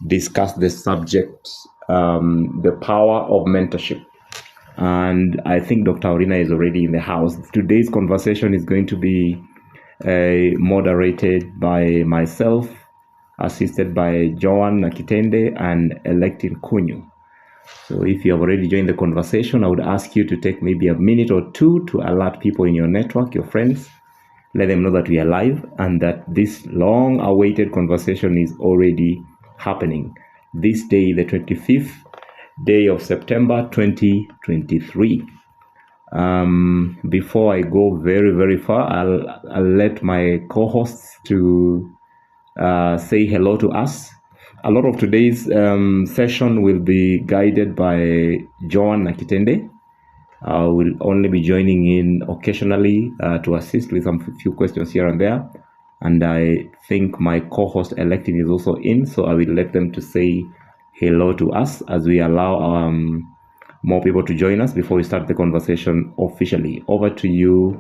discuss the subject, the power of mentorship. And I think Dr. Orina is already in the house. Today's conversation is going to be moderated by myself, assisted by Joan Nakitende and Electin Kunyu. So if you have already joined the conversation, I would ask you to take maybe a minute or two to alert people in your network, your friends, let them know that we are live and that this long-awaited conversation is already happening. This day, the 25th day of September 2023. Before I go very, very far, I'll let my co-hosts to say hello to us. A lot of today's session will be guided by Joan Nakitende. I will only be joining in occasionally to assist with some few questions here and there. And I think my co-host Electin is also in, so I will let them to say hello to us as we allow more people to join us before we start the conversation officially. Over to you,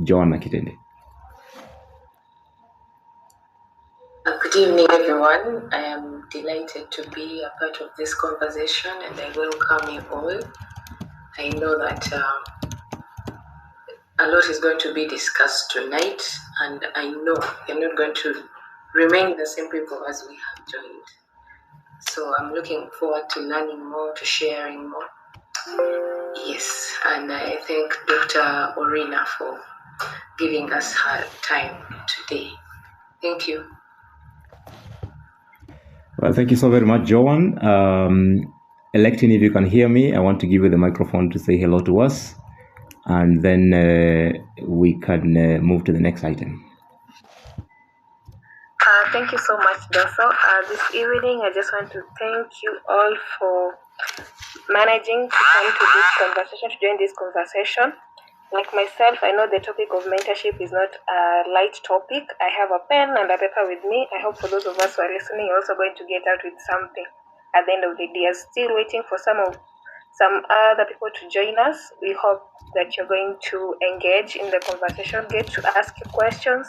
Joan Nakitende. Good evening, everyone. I am delighted to be a part of this conversation and I welcome you all. I know that a lot is going to be discussed tonight, and I know you're not going to remain the same people as we have joined. So I'm looking forward to learning more, to sharing more. Yes, and I thank Dr. Orina for giving us her time today. Thank you. Well, thank you so very much, Joan. Electin, if you can hear me, I want to give you the microphone to say hello to us, and then we can move to the next item. Thank you so much, Dosso. This evening, I just want to thank you all for managing to come to this conversation, to join this conversation. Like myself, I know the topic of mentorship is not a light topic. I have a pen and a paper with me. I hope for those of us who are listening, you're also going to get out with something at the end of the day. Still waiting for some other people to join us. We hope that you're going to engage in the conversation, get to ask you questions.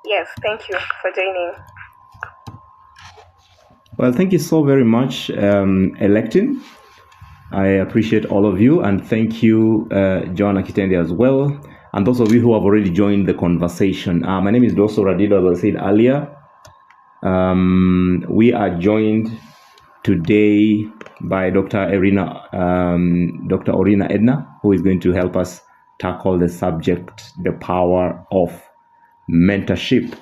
Yes, thank you for joining. Well, thank you so very much, Electin. I appreciate all of you, and thank you, John Akitende, as well, and those of you who have already joined the conversation. My name is Dosso Radido, as I said earlier. We are joined today by Dr. Orina Edna, who is going to help us tackle the subject, the power of mentorship.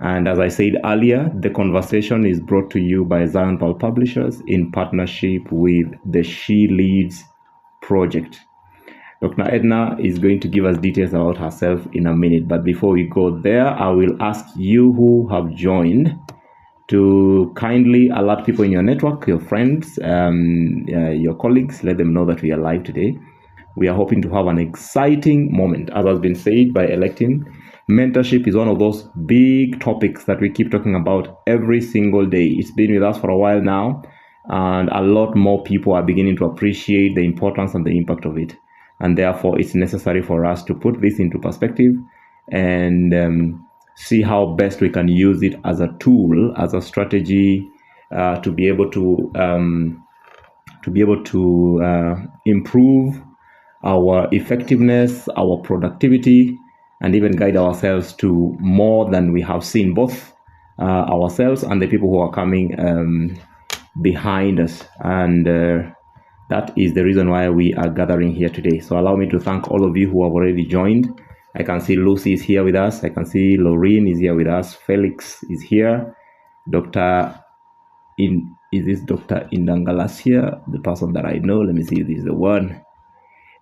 And as I said earlier, the conversation is brought to you by Zion Pearl Publishers in partnership with the She Leads project. Dr. Edna is going to give us details about herself in a minute. But before we go there, I will ask you who have joined to kindly alert people in your network, your friends, your colleagues, let them know that we are live today. We are hoping to have an exciting moment. As has been said by Electin, mentorship is one of those big topics that we keep talking about every single day. It's been with us for a while now, and a lot more people are beginning to appreciate the importance and the impact of it. And therefore, it's necessary for us to put this into perspective and see how best we can use it as a tool, as a strategy to be able to improve our effectiveness, our productivity, and even guide ourselves to more than we have seen, both ourselves and the people who are coming behind us. And that is the reason why we are gathering here today. So allow me to thank all of you who have already joined. I can see Lucy is here with us. I can see Lorraine is here with us. Felix is here. Is this Dr. Indangalasia, the person that I know? Let me see if this is the one.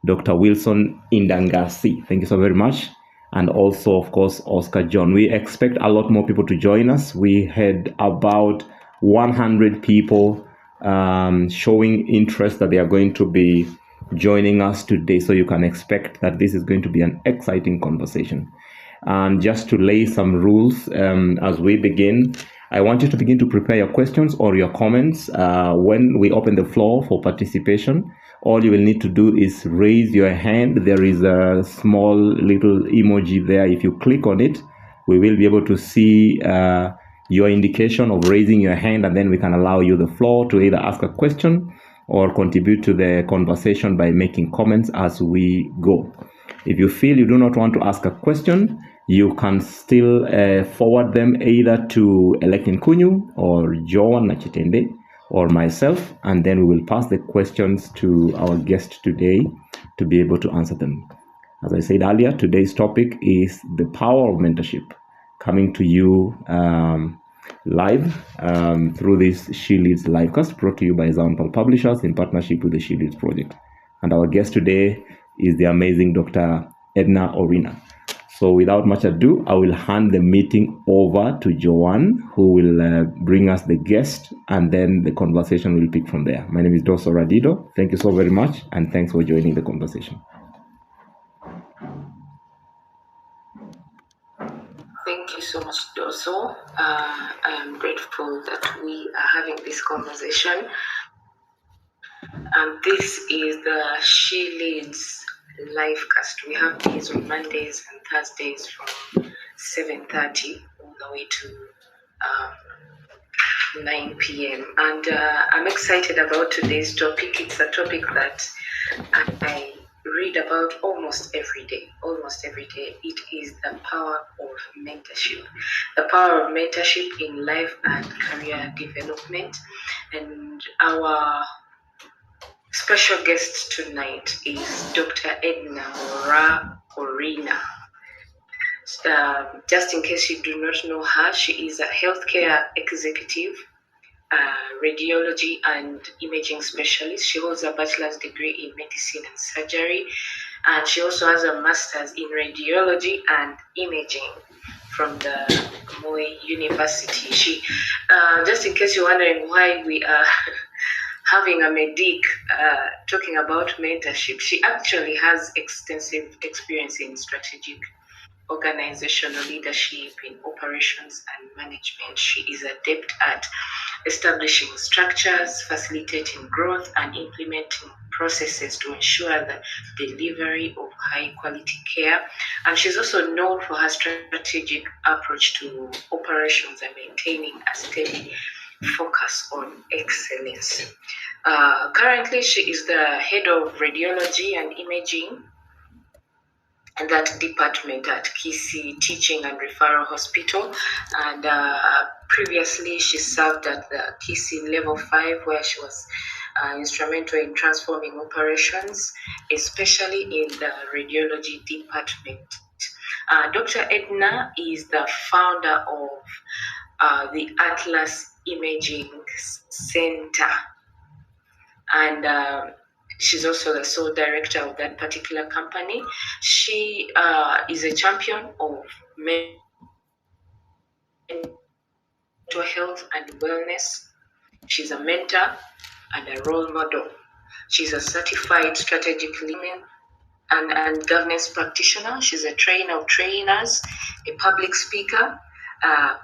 Dr. Wilson Indangasi. Thank you so very much. And also, of course, Oscar John. We expect a lot more people to join us. We had about 100 people showing interest that they are going to be joining us today. So you can expect that this is going to be an exciting conversation. And just to lay some rules as we begin, I want you to begin to prepare your questions or your comments when we open the floor for participation. All you will need to do is raise your hand. There is a small little emoji there. If you click on it, we will be able to see your indication of raising your hand, and then we can allow you the floor to either ask a question or contribute to the conversation by making comments as we go. If you feel you do not want to ask a question, you can still forward them either to Elekin Kunyu or Joan Nachitende or myself, and then we will pass the questions to our guest today to be able to answer them. As I said earlier, today's topic is the power of mentorship, coming to you live through this She Leads livecast, brought to you by Zaunpal Publishers in partnership with the She Leads project. And our guest today is the amazing Dr. Edna Orina. So without much ado, I will hand the meeting over to Joanne, who will bring us the guest, and then the conversation will pick from there. My name is Doso Radido. Thank you so very much, and thanks for joining the conversation. Thank you so much, Doso. I am grateful that we are having this conversation. And this is the She Leads livecast. We have these on Mondays and Thursdays from 7:30 all the way to 9 p.m. And I'm excited about today's topic. It's a topic that I read about almost every day. It is the power of mentorship. The power of mentorship in life and career development. And our special guest tonight is Dr. Edna Orina. Just in case you do not know her, she is a healthcare executive, radiology and imaging specialist. She holds a bachelor's degree in medicine and surgery, and she also has a master's in radiology and imaging from the Moi University. She, just in case you're wondering why we are having a medic talking about mentorship, she actually has extensive experience in strategic organizational leadership, in operations and management. She is adept at establishing structures, facilitating growth, and implementing processes to ensure the delivery of high quality care. And she's also known for her strategic approach to operations and maintaining a steady focus on excellence. Currently, she is the head of radiology and imaging and that department at Kisi Teaching and Referral Hospital. And previously, she served at the Kisi Level 5, where she was instrumental in transforming operations, especially in the radiology department. Dr. Edna is the founder of the Atlas Imaging Center, and she's also the sole director of that particular company. She is a champion of mental health and wellness. She's a mentor and a role model. She's a certified strategic leader and governance practitioner. She's a trainer of trainers, a public speaker,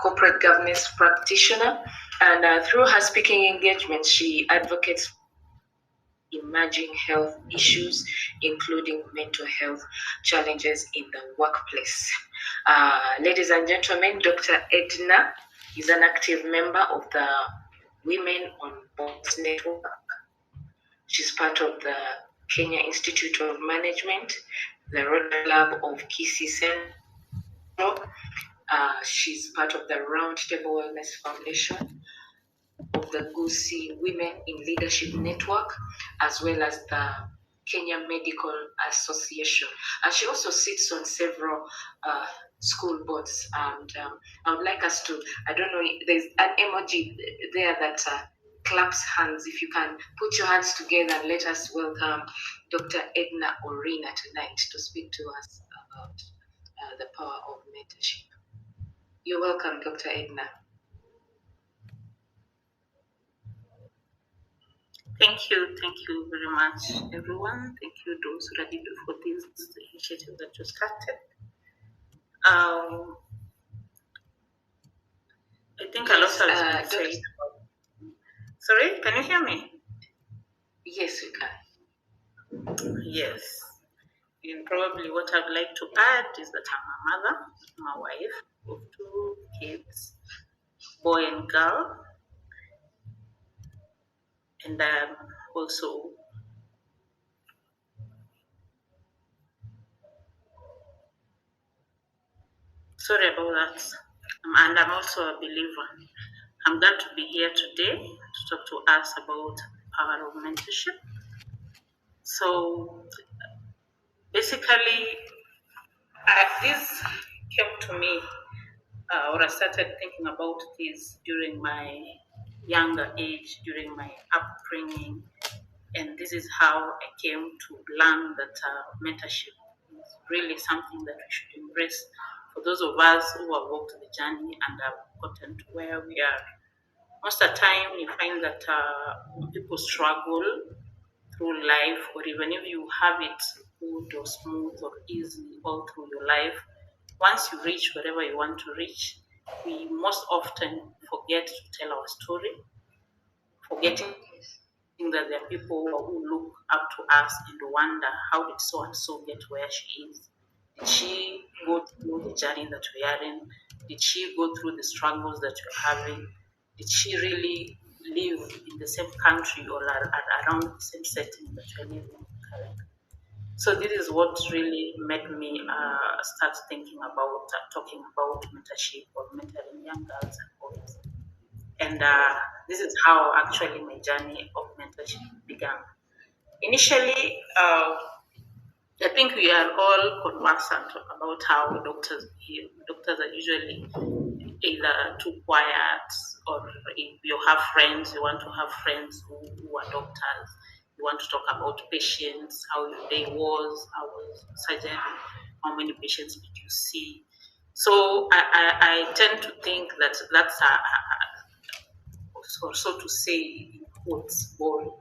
corporate governance practitioner, and through her speaking engagements, she advocates emerging health issues, including mental health challenges in the workplace. Ladies and gentlemen, Dr. Edna is an active member of the Women on Boards Network. She's part of the Kenya Institute of Management, the Rotary Club of Kisi Central. She's part of the Roundtable Wellness Foundation, of the Gusi Women in Leadership Network, as well as the Kenya Medical Association. And she also sits on several school boards. And I would like us to, I don't know, there's an emoji there that claps hands. If you can put your hands together and let us welcome Dr. Edna Orina tonight to speak to us about the power of mentorship. You're welcome, Dr. Edna. Thank you very much, everyone. Thank you, those ready for this initiative that you started. I think a lot has been said. Sorry, can you hear me? Yes, we can. Yes. And probably what I'd like to add is that I'm a mother, I'm a wife of 2 kids. boy and girl, and also sorry about that. And I'm also a believer. I'm glad to be here today to talk to us about the power of mentorship. So basically, this came to me, or I started thinking about this during my younger age, during my upbringing, and this is how I came to learn that mentorship is really something that we should embrace. For those of us who have walked the journey and have gotten to where we are, most of the time you find that people struggle through life, or even if you have it good or smooth or easy all through your life, once you reach wherever you want to reach, we most often forget to tell our story, forgetting that there are people who look up to us and wonder, how did so and so get where she is? Did she go through the journey that we are in? Did she go through the struggles that we're having? Did she really live in the same country or around the same setting that we're living in currently? So this is what really made me start thinking about talking about mentorship or mentoring young girls and boys. And this is how actually my journey of mentorship began. Initially, I think we are all conversant about how doctors are usually either too quiet, or if you have friends, you want to have friends who are doctors. You want to talk about patients, how your day was, how was surgery, how many patients did you see. So I tend to think that that's so to say in quotes boring.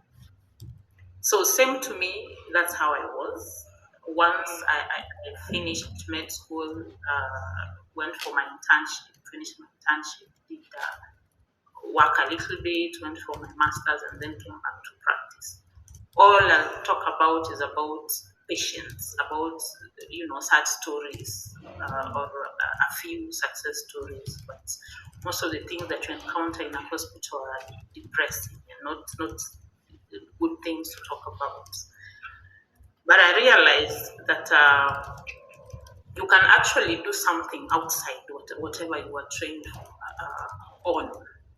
So same to me, that's how I was. Once I finished med school, went for my internship, finished my internship, did work a little bit, went for my master's, and then came back to practice. All I talk about is about patients, about sad stories, or a few success stories. But most of the things that you encounter in a hospital are depressing and not good things to talk about. But I realized that you can actually do something outside whatever you were trained on,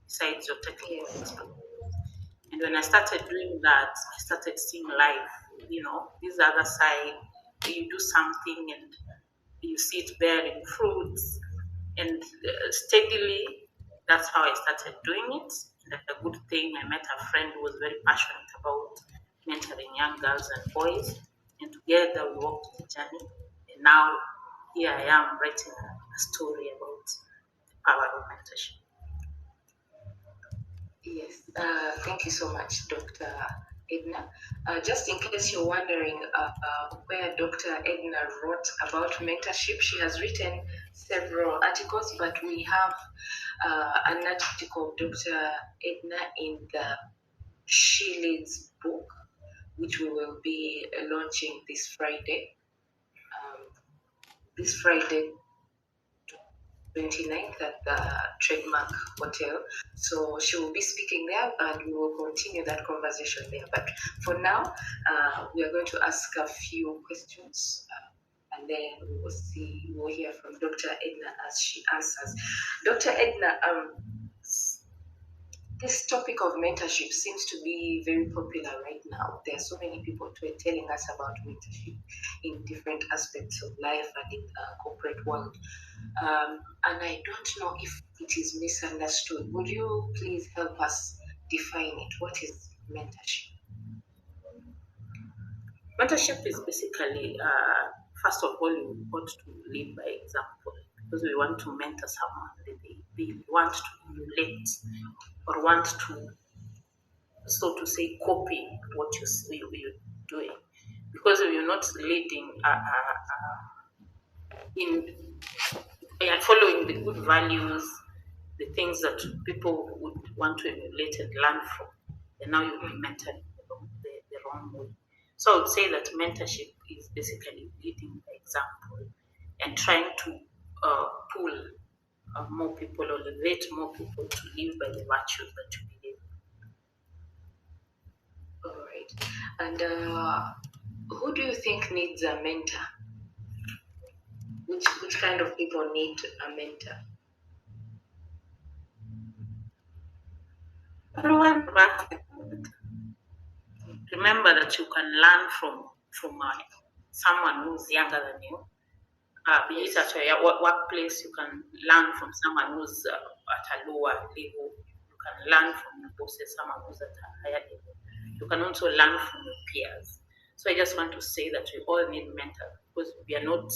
besides your technical expertise. And when I started doing that, I started seeing life, this other side. You do something and you see it bearing fruits, and steadily, that's how I started doing it. And a good thing, I met a friend who was very passionate about mentoring young girls and boys, and together we walked the journey. And now here I am writing a story about the power of mentorship. Yes, thank you so much, Dr. Edna. Just in case you're wondering where Dr. Edna wrote about mentorship, she has written several articles, but we have an article of Dr. Edna in the She Leads book, which we will be launching this Friday. This Friday, 29th at the Trademark Hotel. So she will be speaking there, and we will continue that conversation there. But for now, we are going to ask a few questions, and then we will hear from Dr. Edna as she answers. Dr. Edna, this topic of mentorship seems to be very popular right now. There are so many people telling us about mentorship in different aspects of life and in the corporate world. And I don't know if it is misunderstood. Would you please help us define it? What is mentorship? Mentorship is basically, first of all, you want to lead by example, because we want to mentor someone. They want to emulate or want to, so to say, copy what you're doing. Because if you're not leading in following the good values, the things that people would want to emulate and learn from, and now you'll be mentoring the wrong way. So I would say that mentorship is basically leading by example and trying to pull more people or elevate more people to live by the virtues that you believe. All right. And who do you think needs a mentor? Which kind of people need a mentor? Everyone, remember that you can learn from someone who's younger than you. Be it at your workplace, you can learn from someone who's at a lower level. You can learn from your bosses, someone who's at a higher level. You can also learn from your peers. So I just want to say that we all need mentors because we are not 100%.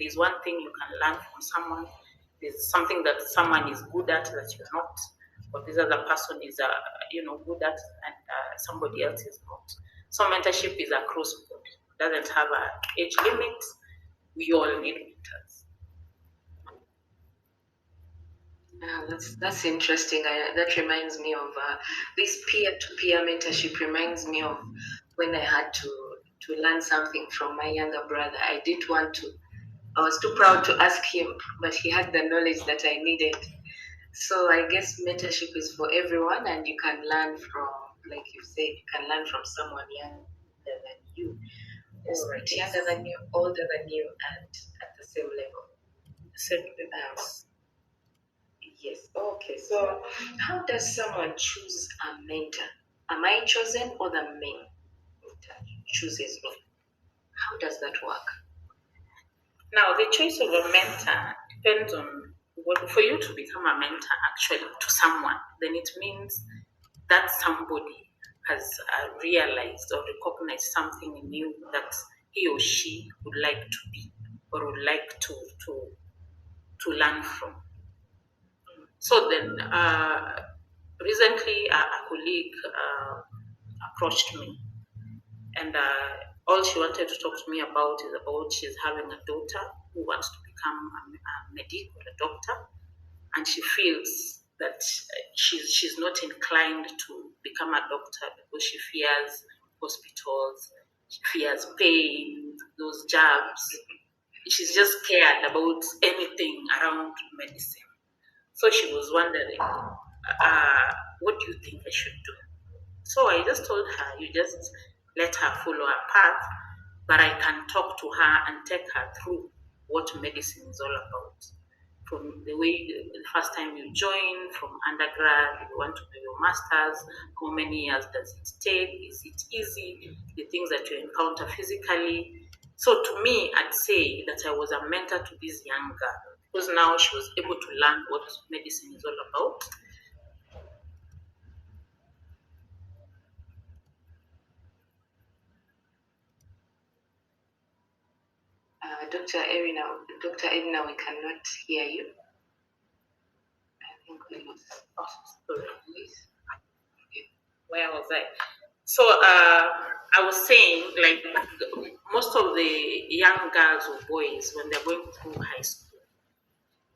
There's one thing you can learn from someone. There's something that someone is good at that you're not, or this other person is good at, and somebody else is not. So mentorship is across board. It doesn't have an age limit. We all need mentors. That's interesting. That reminds me of this peer-to-peer mentorship. Reminds me of when I had to learn something from my younger brother. I didn't want to. I was too proud to ask him, but he had the knowledge that I needed. So I guess mentorship is for everyone, and you can learn from, like you said, you can learn from someone younger than you, or younger than you, older than you, and at the same level. Yes. Okay. So, how does someone choose a mentor? Am I chosen, or the mentor chooses me? How does that work? Now, the choice of a mentor depends on for you to become a mentor actually to someone, then it means that somebody has realized or recognized something in you that he or she would like to be or would like to learn from. So then, recently a colleague approached me, and all she wanted to talk to me about is about she's having a daughter who wants to become a medic or a doctor, and she feels that she's not inclined to become a doctor because she fears hospitals, she fears pain, those jabs. She's just scared about anything around medicine. So she was wondering, what do you think I should do? So I just told her, you just let her follow her path, but I can talk to her and take her through what medicine is all about. From the way the first time you join, from undergrad, you want to do your master's, how many years does it take? Is it easy? The things that you encounter physically. So to me, I'd say that I was a mentor to this young girl because now she was able to learn what medicine is all about. Dr. Edna, we cannot hear you. I think we lost. Oh, sorry. Where was I? So I was saying, like, most of the young girls or boys, when they're going through high school,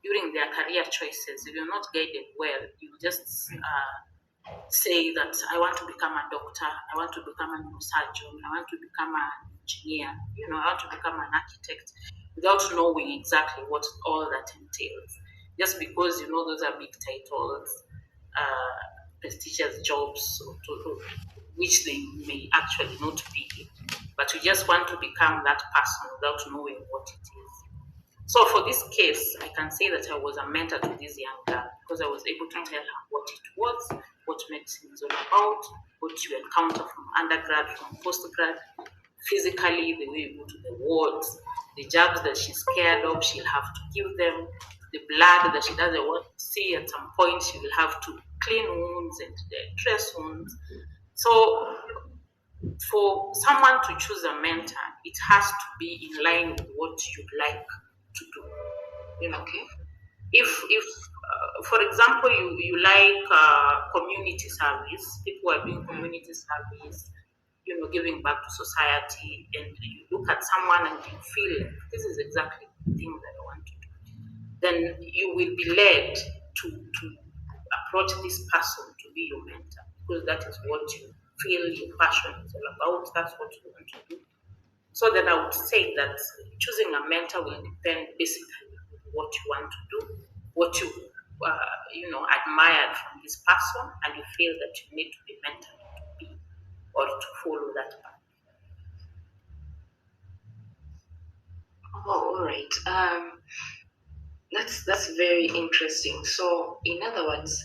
during their career choices, if you're not guided well, you just say that I want to become a doctor, I want to become a neurosurgeon, I want to become an engineer, I want to become an architect, without knowing exactly what all that entails. Just because those are big titles, prestigious jobs, which they may actually not be, but you just want to become that person without knowing what it is. So for this case, I can say that I was a mentor to this young girl because I was able to tell her what it was, what medicine is all about, what you encounter from undergrad, from postgrad, physically, the way you go to the wards, the jabs that she's scared of, she'll have to give them, the blood that she doesn't want to see at some point, she will have to clean wounds and dress wounds. So for someone to choose a mentor, it has to be in line with what you'd like to do. Okay. If for example, you like community service, people are doing community service, giving back to society, and you look at someone and you feel this is exactly the thing that I want to do, then you will be led to approach this person to be your mentor because that is what you feel your passion is all about. That's what you want to do. So then I would say that choosing a mentor will depend basically what you want to do, what you admired from this person, and you feel that you need to be mentored to be or to follow that path. Oh, all right. That's very interesting. So, in other words,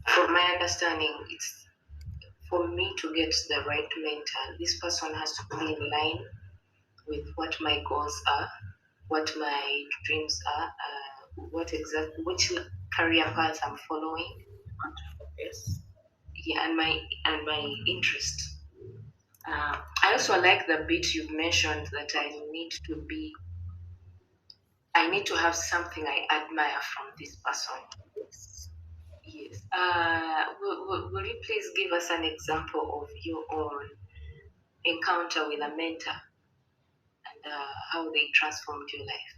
from my understanding, it's for me to get the right mentor. This person has to be in line with what my goals are, what my dreams are, which career path I'm following. Wonderful. Yes. Yeah, and my interest. I also like the bit you've mentioned that I need to have something I admire from this person. Yes. Yes. Will you please give us an example of your own encounter with a mentor and how they transformed your life?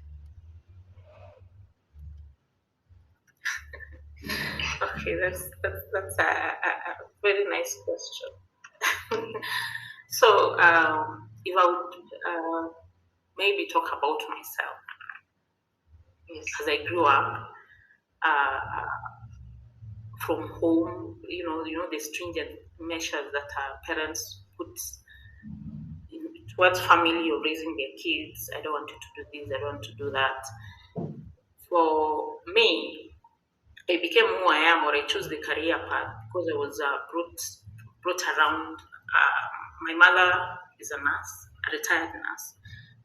Okay, that's a very nice question. So, if I would maybe talk about myself, Yes. as I grew up uh, from home, the stringent measures that our parents put towards family or raising their kids. I don't want you to do this. I don't want to do that. For me, I became who I am, or I chose the career path because I was brought around. My mother is a nurse, a retired nurse,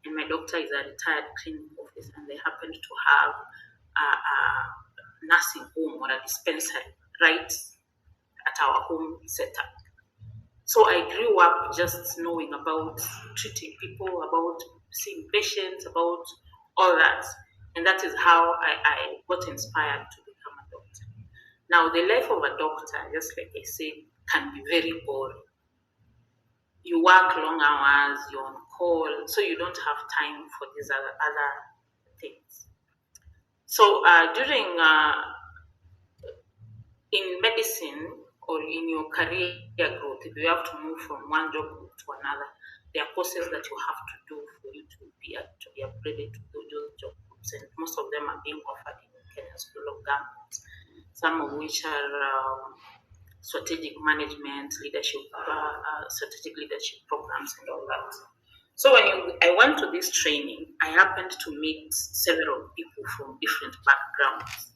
and my doctor is a retired clinic officer, and they happened to have a nursing home or a dispensary right at our home setup. So I grew up just knowing about treating people, about seeing patients, about all that. And that is how I got inspired to become a doctor. Now, the life of a doctor, just like I said, can be very boring. You work long hours, you're on call, so you don't have time for these other things. So during in medicine or in your career growth, if you have to move from one job group to another, there are courses that you have to do for you to be upgraded to those job groups, and most of them are being offered in Kenya School of Government. Some of which are strategic management, strategic leadership programs, and all that. So when I went to this training, I happened to meet several people from different backgrounds,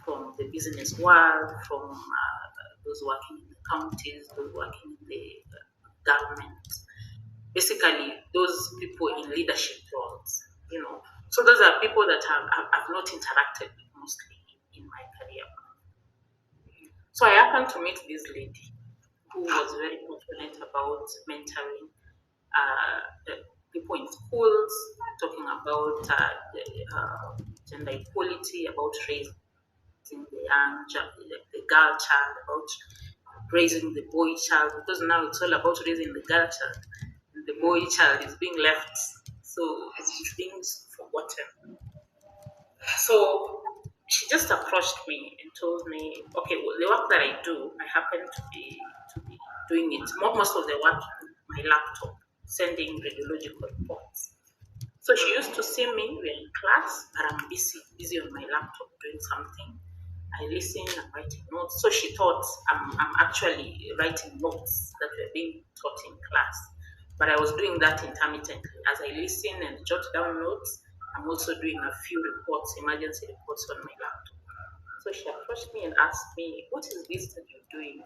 from the business world, from those working in the counties, those working in the government. Basically, those people in leadership roles, So those are people that I've not interacted with mostly in my career. So I happened to meet this lady who was very confident about mentoring people in schools, talking about gender equality, about raising the the girl child, about raising the boy child, because now it's all about raising the girl child. And the boy child is being left, so it's being forgotten. So she just approached me and told me, okay, well, the work that I do, I happen to be doing it. Most of the work on my laptop, sending radiological reports. So she used to see me, we're in class, but I'm busy on my laptop doing something. I listen, I'm writing notes. So she thought I'm actually writing notes that were being taught in class. But I was doing that intermittently. As I listen and jot down notes, I'm also doing a few reports, emergency reports on my laptop. So she approached me and asked me, what is this that you're doing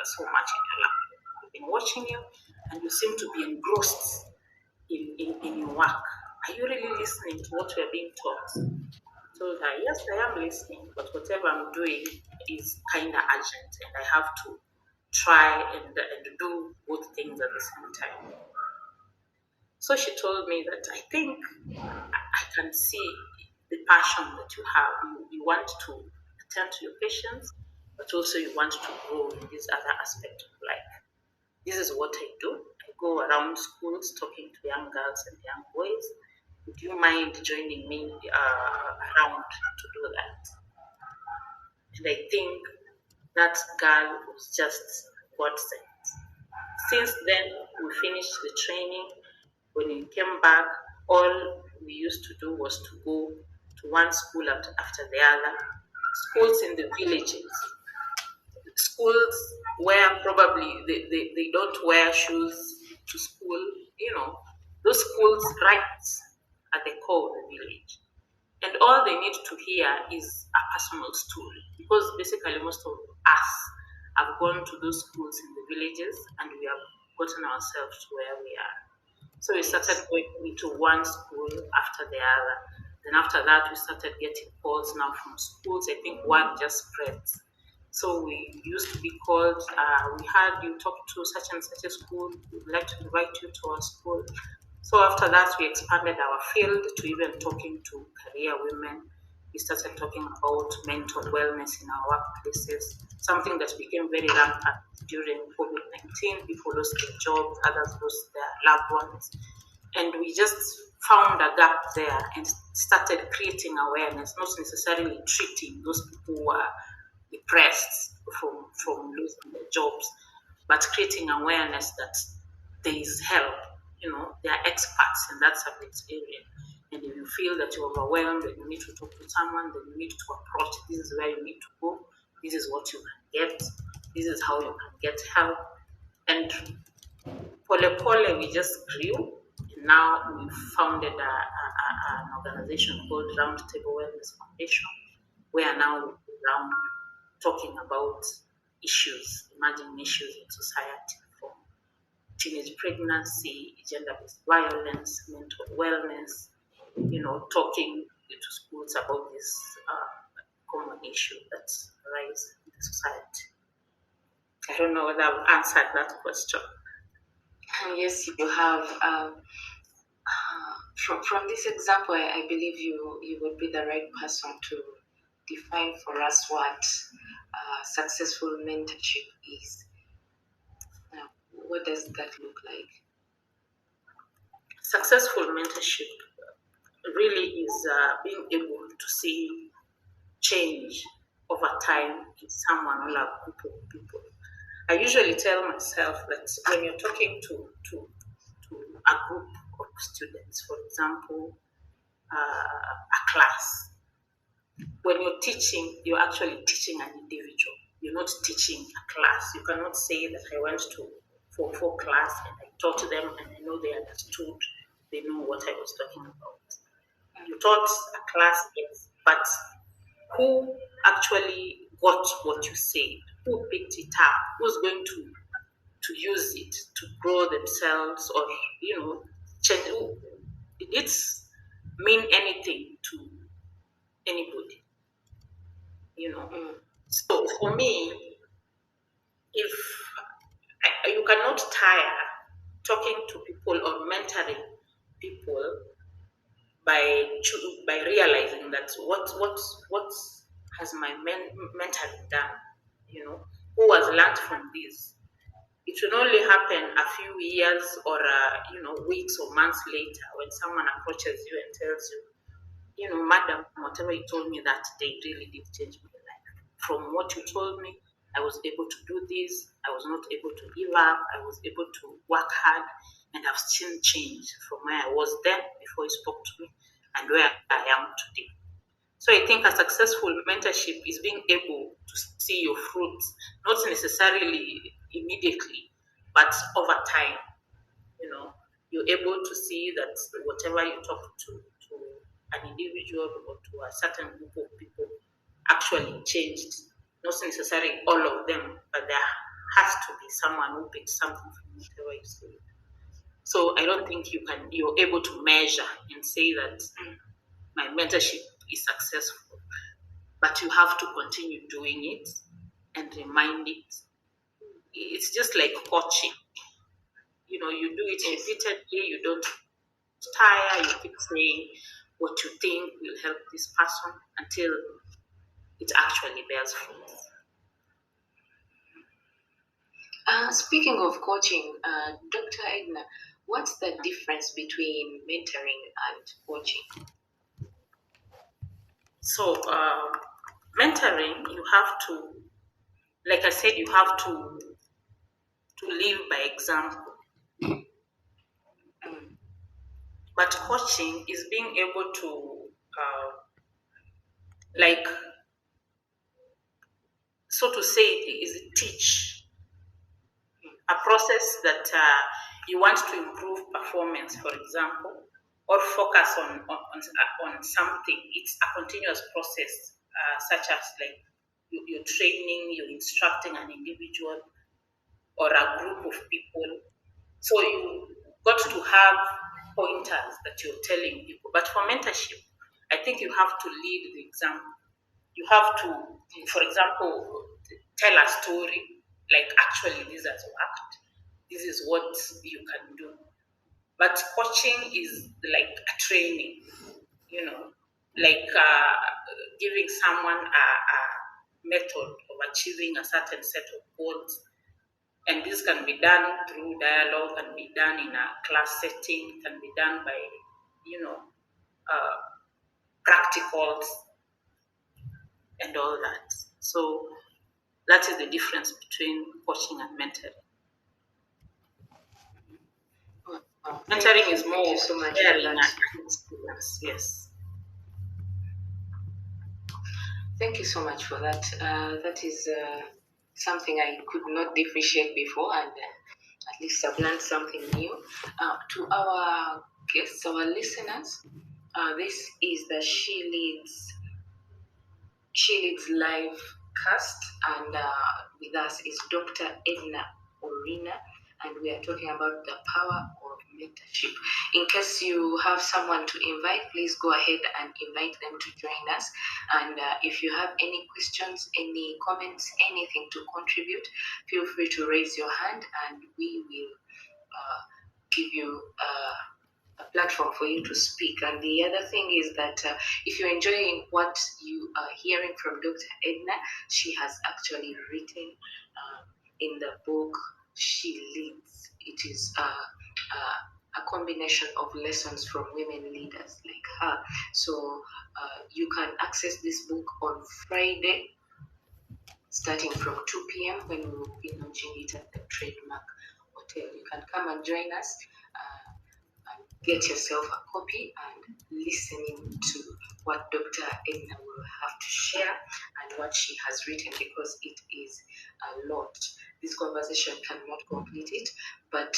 so much in your laptop? I've been watching you and you seem to be engrossed in your work. Are you really listening to what we're being taught? So yes, I am listening, but whatever I'm doing is kind of urgent, and I have to try and do both things at the same time. So she told me that I think I can see the passion that you have. You want to attend to your patients, but also you want to grow in this other aspect of life. This is what I do. I go around schools talking to young girls and young boys. Would you mind joining me around to do that? And I think that girl was just God sent. Since then, we finished the training. When we came back, all we used to do was to go to one school after the other. Schools in the villages, schools where probably they don't wear shoes to school, those schools right at the core of the village. And all they need to hear is a personal story, because basically most of us have gone to those schools in the villages and we have gotten ourselves to where we are. So we started going into one school after the other. Then after that, we started getting calls now from schools. I think one just spreads. So we used to be called, we had you talk to such and such a school, we'd like to invite you to our school. So after that, we expanded our field to even talking to career women. We started talking about mental wellness in our workplaces, something that became very rampant during COVID-19. People lost their jobs, others lost their loved ones. And we just found a gap there and started creating awareness, not necessarily treating those people who are depressed from losing their jobs, but creating awareness that there is help. They are experts in that subject area. And if you feel that you're overwhelmed and you need to talk to someone, then you need to approach. This is where you need to go. This is what you can get. This is how you can get help. And pole, we just grew. And now we founded an organization called Roundtable Wellness Foundation, where now we're around talking about issues, emerging issues in society, from teenage pregnancy, gender-based violence, mental wellness, talking to schools about this common issue that arise in the society. I don't know whether I've answered that question. Yes, you have. From this example, I believe you would be the right person to define for us what successful mentorship is. What does that look like? Successful mentorship really is being able to see change over time in someone or a group of people. I usually tell myself that when you're talking to a group of students, for example, a class, when you're teaching, you're actually teaching an individual. You're not teaching a class. You cannot say that I went to 4 class and I taught them and I know they understood, they know what I was talking about. You taught a class, yes, but who actually got what you said? Who picked it up? Who's going to use it to grow themselves, or change? It's mean anything to anybody, So for me, if you cannot tire talking to people or mentoring people by realizing that what has my mentoring done, who has learned from this. It will only happen a few years or weeks or months later when someone approaches you and tells you, madam, whatever you told me that day really did change my life. From what you told me, I was able to do this. I was not able to give up. I was able to work hard, and I've seen change from where I was then before you spoke to me and where I am today. So I think a successful mentorship is being able to see your fruits, not necessarily immediately, but over time. You're able to see that whatever you talk to an individual or to a certain group of people actually changed. Not necessarily all of them, but there has to be someone who picked something from whatever you say. So I don't think you're able to measure and say that my mentorship is successful, but you have to continue doing it and remind it. It's just like coaching. You do it repeatedly, you don't tire, you keep saying what you think will help this person until it actually bears fruit. Speaking of coaching, Dr. Edna, what's the difference between mentoring and coaching? So, mentoring, you have to, like I said, you have to live by example. But coaching is being able to like, so to say, is teach a process that you want to improve performance, for example, or focus on something. It's a continuous process, such as like you're training, you're instructing an individual or a group of people. So you got to have pointers that you're telling people. But for mentorship, I think you have to lead the example. You have to, for example, tell a story, like actually this has worked. This is what you can do. But coaching is like a training, like giving someone a method of achieving a certain set of goals. And this can be done through dialogue, can be done in a class setting, can be done by, practicals and all that. So that is the difference between coaching and mentoring. Mentoring is more so much sharing for and that. experience. Yes. Thank you so much for that. That is something I could not differentiate before, and at least I've learned something new. To our guests, our listeners, this is the She Leads live cast, and with us is Dr. Edna Orina, and we are talking about the power of mentorship. In case you have someone to invite, please go ahead and invite them to join us. And if you have any questions, any comments, anything to contribute, feel free to raise your hand, and we will give you a platform for you to speak. And the other thing is that if you're enjoying what you are hearing from Dr. Edna, she has actually written in the book She Leads. It is a combination of lessons from women leaders like her. So you can access this book on Friday, starting from 2 p.m. when we will be launching it at the Trademark Hotel. You can come and join us. And get yourself a copy and listening to what Dr. Edna will have to share and what she has written, because it is a lot. This conversation cannot complete it, but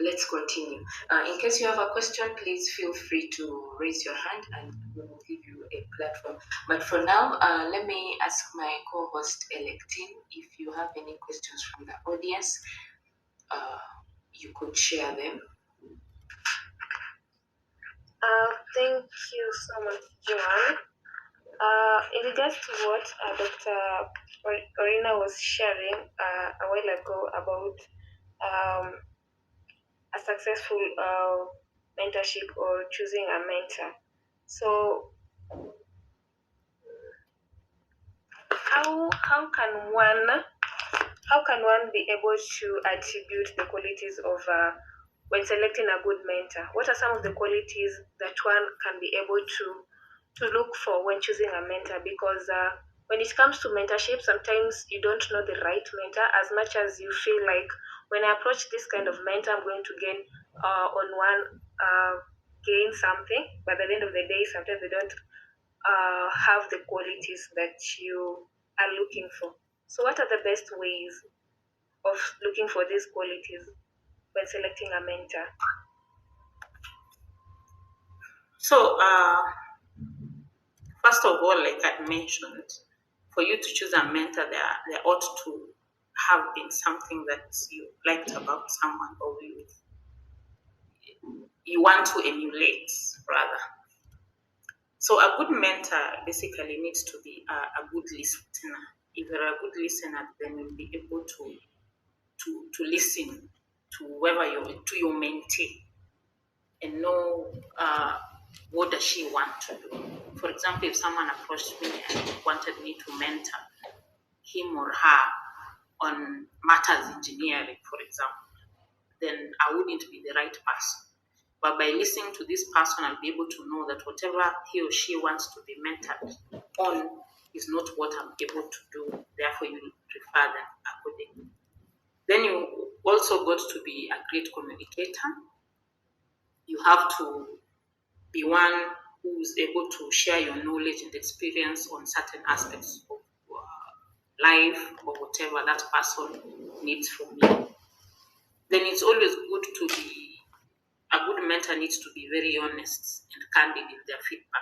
let's continue. In case you have a question, please feel free to raise your hand and we will give you a platform. But for now, let me ask my co-host Electine if you have any questions from the audience. You could share them. Thank you so much, Joanne. In regards to what Dr. Orina was sharing a while ago about a successful mentorship or choosing a mentor. So, how can one be able to attribute the qualities of when selecting a good mentor? What are some of the qualities that one can be able to look for when choosing a mentor? Because when it comes to mentorship, sometimes you don't know the right mentor as much as you feel like when I approach this kind of mentor, I'm going to gain gain something, but at the end of the day, sometimes they don't have the qualities that you are looking for. So, what are the best ways of looking for these qualities when selecting a mentor? So, first of all, like I mentioned, for you to choose a mentor, there ought to have been something that you liked about someone, or you want to emulate, rather. So a good mentor basically needs to be a good listener. If you're a good listener, then you'll be able to listen to your mentee and know what does she want to do. For example, if someone approached me and wanted me to mentor him or her on matters engineering, for example, then I wouldn't be the right person. But by listening to this person, I'll be able to know that whatever he or she wants to be mentored on is not what I'm able to do. Therefore, you refer them accordingly. Then you also got to be a great communicator. You have to be one who's able to share your knowledge and experience on certain aspects of life or whatever that person needs from you. Then it's always good to be, a good mentor needs to be very honest and candid in their feedback.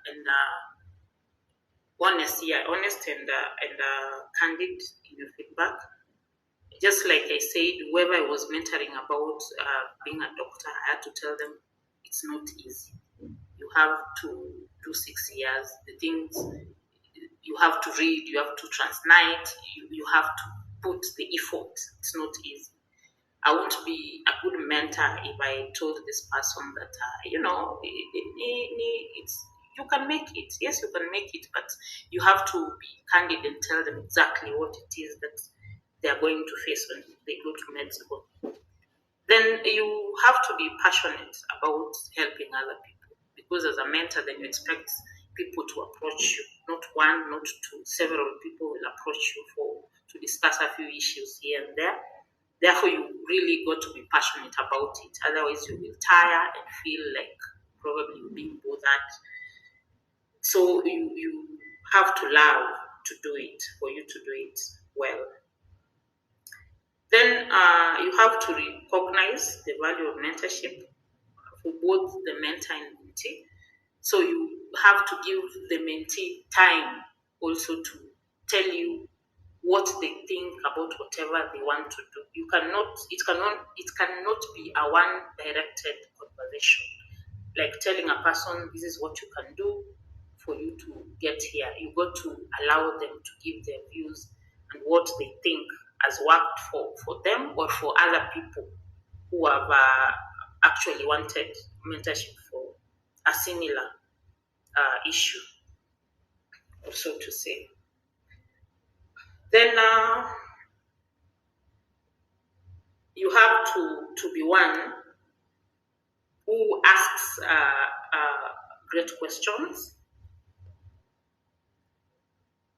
And honest and candid in your feedback. Just like I said, whoever I was mentoring about being a doctor, I had to tell them it's not easy. You have to do 6 years. The things you have to read, you have to translate, you have to put the effort. It's not easy. I won't be a good mentor if I told this person that, it's, you can make it. Yes, you can make it, but you have to be candid and tell them exactly what it is that they are going to face when they go to med school. Then you have to be passionate about helping other people, because as a mentor, then you expect people to approach you, not one, not two, several people will approach you to discuss a few issues here and there. Therefore, you really got to be passionate about it. Otherwise, you will tire and feel like probably you're being bothered. So you have to love to do it for you to do it well. Then you have to recognize the value of mentorship for both the mentor and mentee. So you have to give the mentee time also to tell you what they think about whatever they want to do. It cannot be a one-directed conversation. Like telling a person, this is what you can do for you to get here. You got to allow them to give their views and what they think has worked for them or for other people who have actually wanted mentorship for a similar issue, or so to say. Then you have to be one who asks great questions.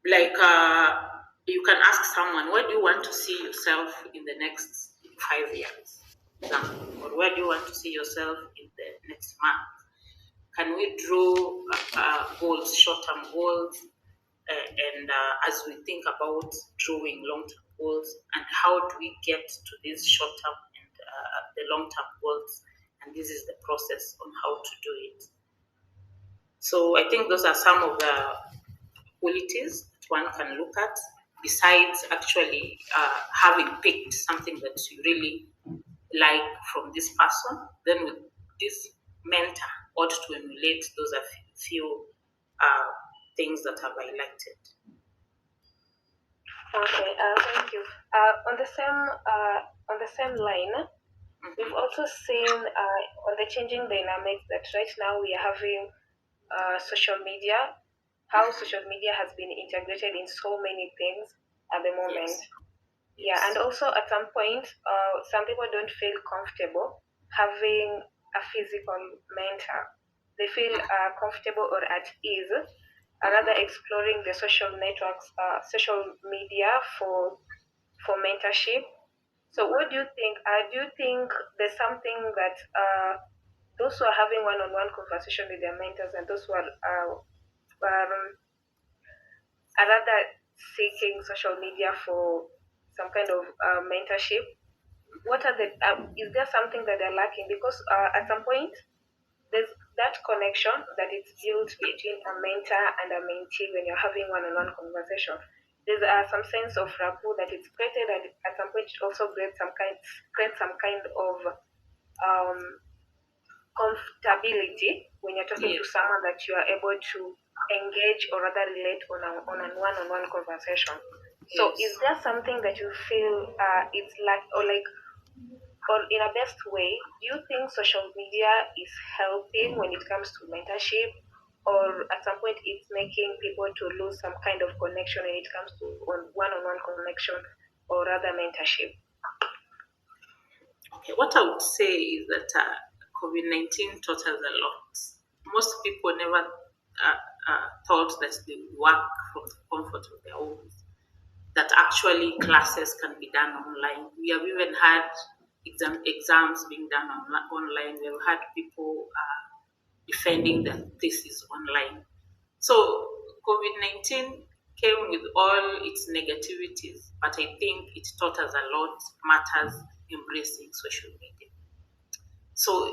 Like you can ask someone, where do you want to see yourself in the next 5 years? Or where do you want to see yourself in the next month? Can we draw goals, short-term goals, and as we think about drawing long-term goals, and how do we get to these short-term and the long-term goals? And this is the process on how to do it. So I think those are some of the qualities that one can look at, besides actually having picked something that you really like from this person. Then with this mentor ought to emulate those are few things that I've highlighted. Okay, thank you. On the same line, we've also seen on the changing dynamics that right now we are having social media, how social media has been integrated in so many things at the moment. Yes. Yeah, and also at some point, some people don't feel comfortable having a physical mentor. They feel comfortable or at ease, rather exploring the social networks, social media for mentorship. So, what do you think? Do you think there's something that those who are having one-on-one conversation with their mentors and those who are rather seeking social media for some kind of mentorship, what are the is there something that they're lacking? Because at some point there's that connection that is built between a mentor and a mentee when you're having one-on-one conversation. There's some sense of rapport that is created, and at some point it also creates some kind of comfortability when you're talking to someone that you are able to engage or rather relate on a one-on-one conversation. So is there something that you feel it's like, or in a best way, do you think social media is helping when it comes to mentorship, or at some point it's making people to lose some kind of connection when it comes to one-on-one connection or rather mentorship? Okay, what I would say is that COVID-19 taught us a lot. Most people never thought that they would work from the comfort of their homes, that actually classes can be done online. We have even had exams being done online. We have had people defending their thesis online. So COVID-19 came with all its negativities, but I think it taught us a lot matters embracing social media. So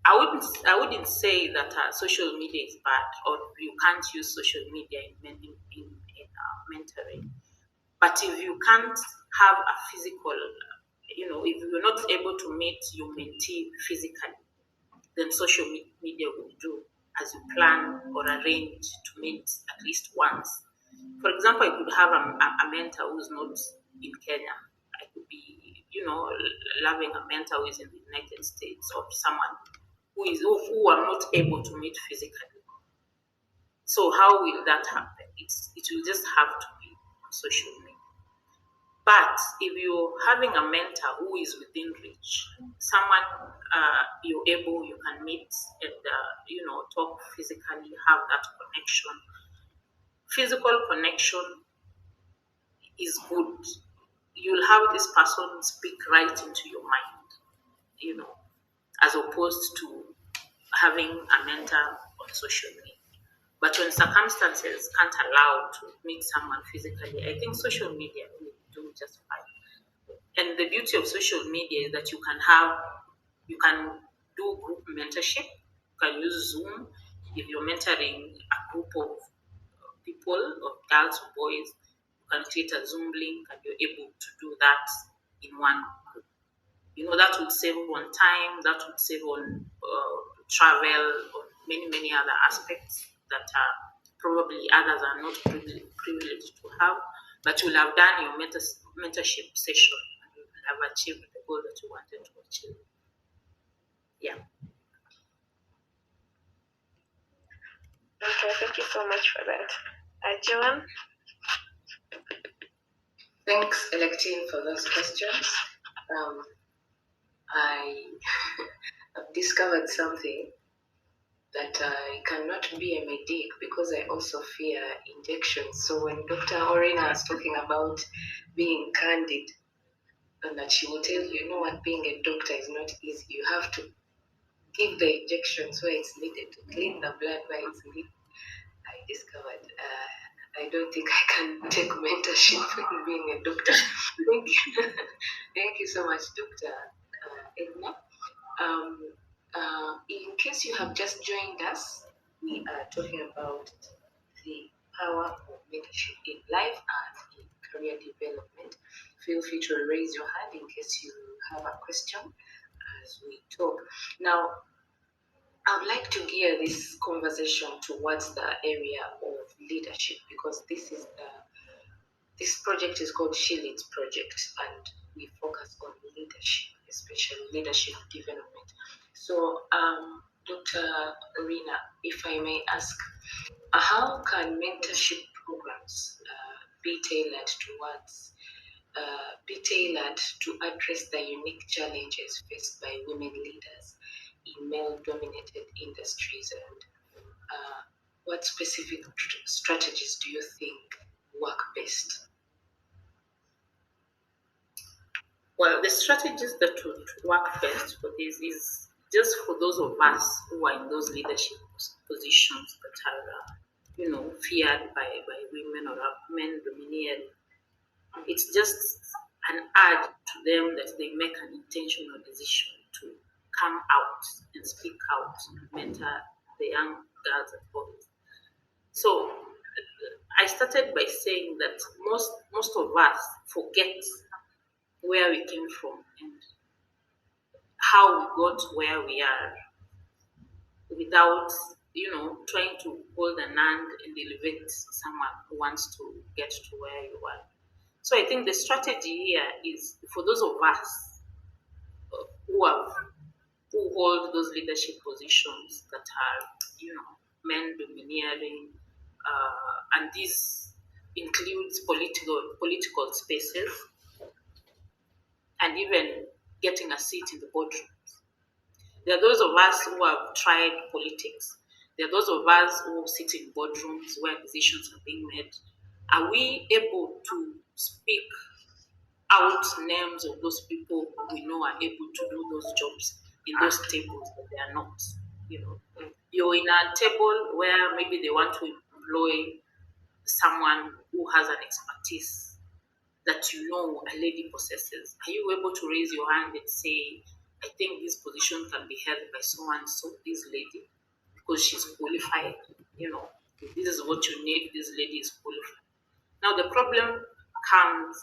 I wouldn't say that social media is bad or you can't use social media in mentoring. But if you can't have a physical, if you're not able to meet your mentee physically, then social media will do as you plan or arrange to meet at least once. For example, I could have a mentor who's not in Kenya. I could be, loving a mentor who is in the United States or someone who I'm not able to meet physically. So how will that happen? It will just have to be on social media. But if you're having a mentor who is within reach, someone you can meet and talk physically, have that connection. Physical connection is good. You'll have this person speak right into your mind, as opposed to having a mentor on social media. But when circumstances can't allow to meet someone physically, I think social media will do just fine. And the beauty of social media is that you can do group mentorship. You can use Zoom if you're mentoring a group of people, of girls or boys. You can create a Zoom link and you're able to do that in one group. That would save on time, that would save on travel, on many other aspects that probably others are not privileged to have. But you'll have done your mentorship session and you will have achieved the goal that you wanted to achieve. Yeah. Okay, thank you so much for that. Joan? Thanks, Electine, for those questions. I have discovered something that I cannot be a medic because I also fear injections. So when Dr. Orina is talking about being candid, and that she will tell you, what, being a doctor is not easy. You have to give the injections where it's needed to clean the blood where it's needed. I discovered I don't think I can take mentorship in being a doctor. Thank you. Thank you so much, Dr. Edna. In case you have just joined us, we are talking about the power of mentorship in life and in career development. Feel free to raise your hand in case you have a question as we talk. Now, I would like to gear this conversation towards the area of leadership because this project is called She Leads Project, and we focus on leadership, especially leadership development. So, Dr. Orina, if I may ask, how can mentorship programs be tailored to address the unique challenges faced by women leaders in male-dominated industries, and what specific strategies do you think work best? Well, the strategies that would work best for this is just for those of us who are in those leadership positions that are, feared by women or are men domineering. It's just an urge to them that they make an intentional decision to come out and speak out and mentor the young girls and boys. So I started by saying that most of us forget where we came from and how we got where we are without trying to hold an hand and elevate someone who wants to get to where you are. So I think the strategy here is for those of us who hold those leadership positions that are men domineering, and this includes political spaces and even getting a seat in the boardroom. There are those of us who have tried politics. There are those of us who sit in boardrooms where decisions are being made. Are we able to speak out names of those people we know are able to do those jobs in those tables that they are not? You're in a table where maybe they want to employ someone who has an expertise that a lady possesses. Are you able to raise your hand and say, I think this position can be held by so and so, this lady, because she's qualified? If this is what you need, this lady is qualified. Now, the problem comes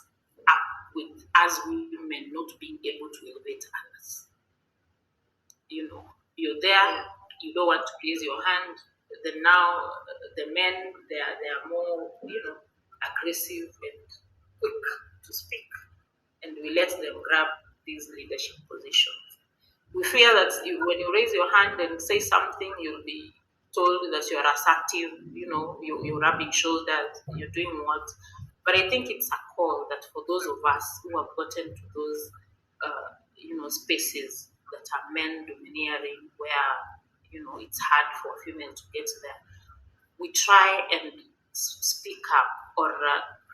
up with us women not being able to elevate others. You're there, you don't want to raise your hand. Then now the men they are more aggressive and quick to speak, and we let them grab these leadership positions. We fear that when you raise your hand and say something, you'll be told that you're assertive, you're rubbing shoulders, you're doing what. But I think it's a call that for those of us who have gotten to those, spaces that are men domineering, where, it's hard for female to get there, we try and speak up or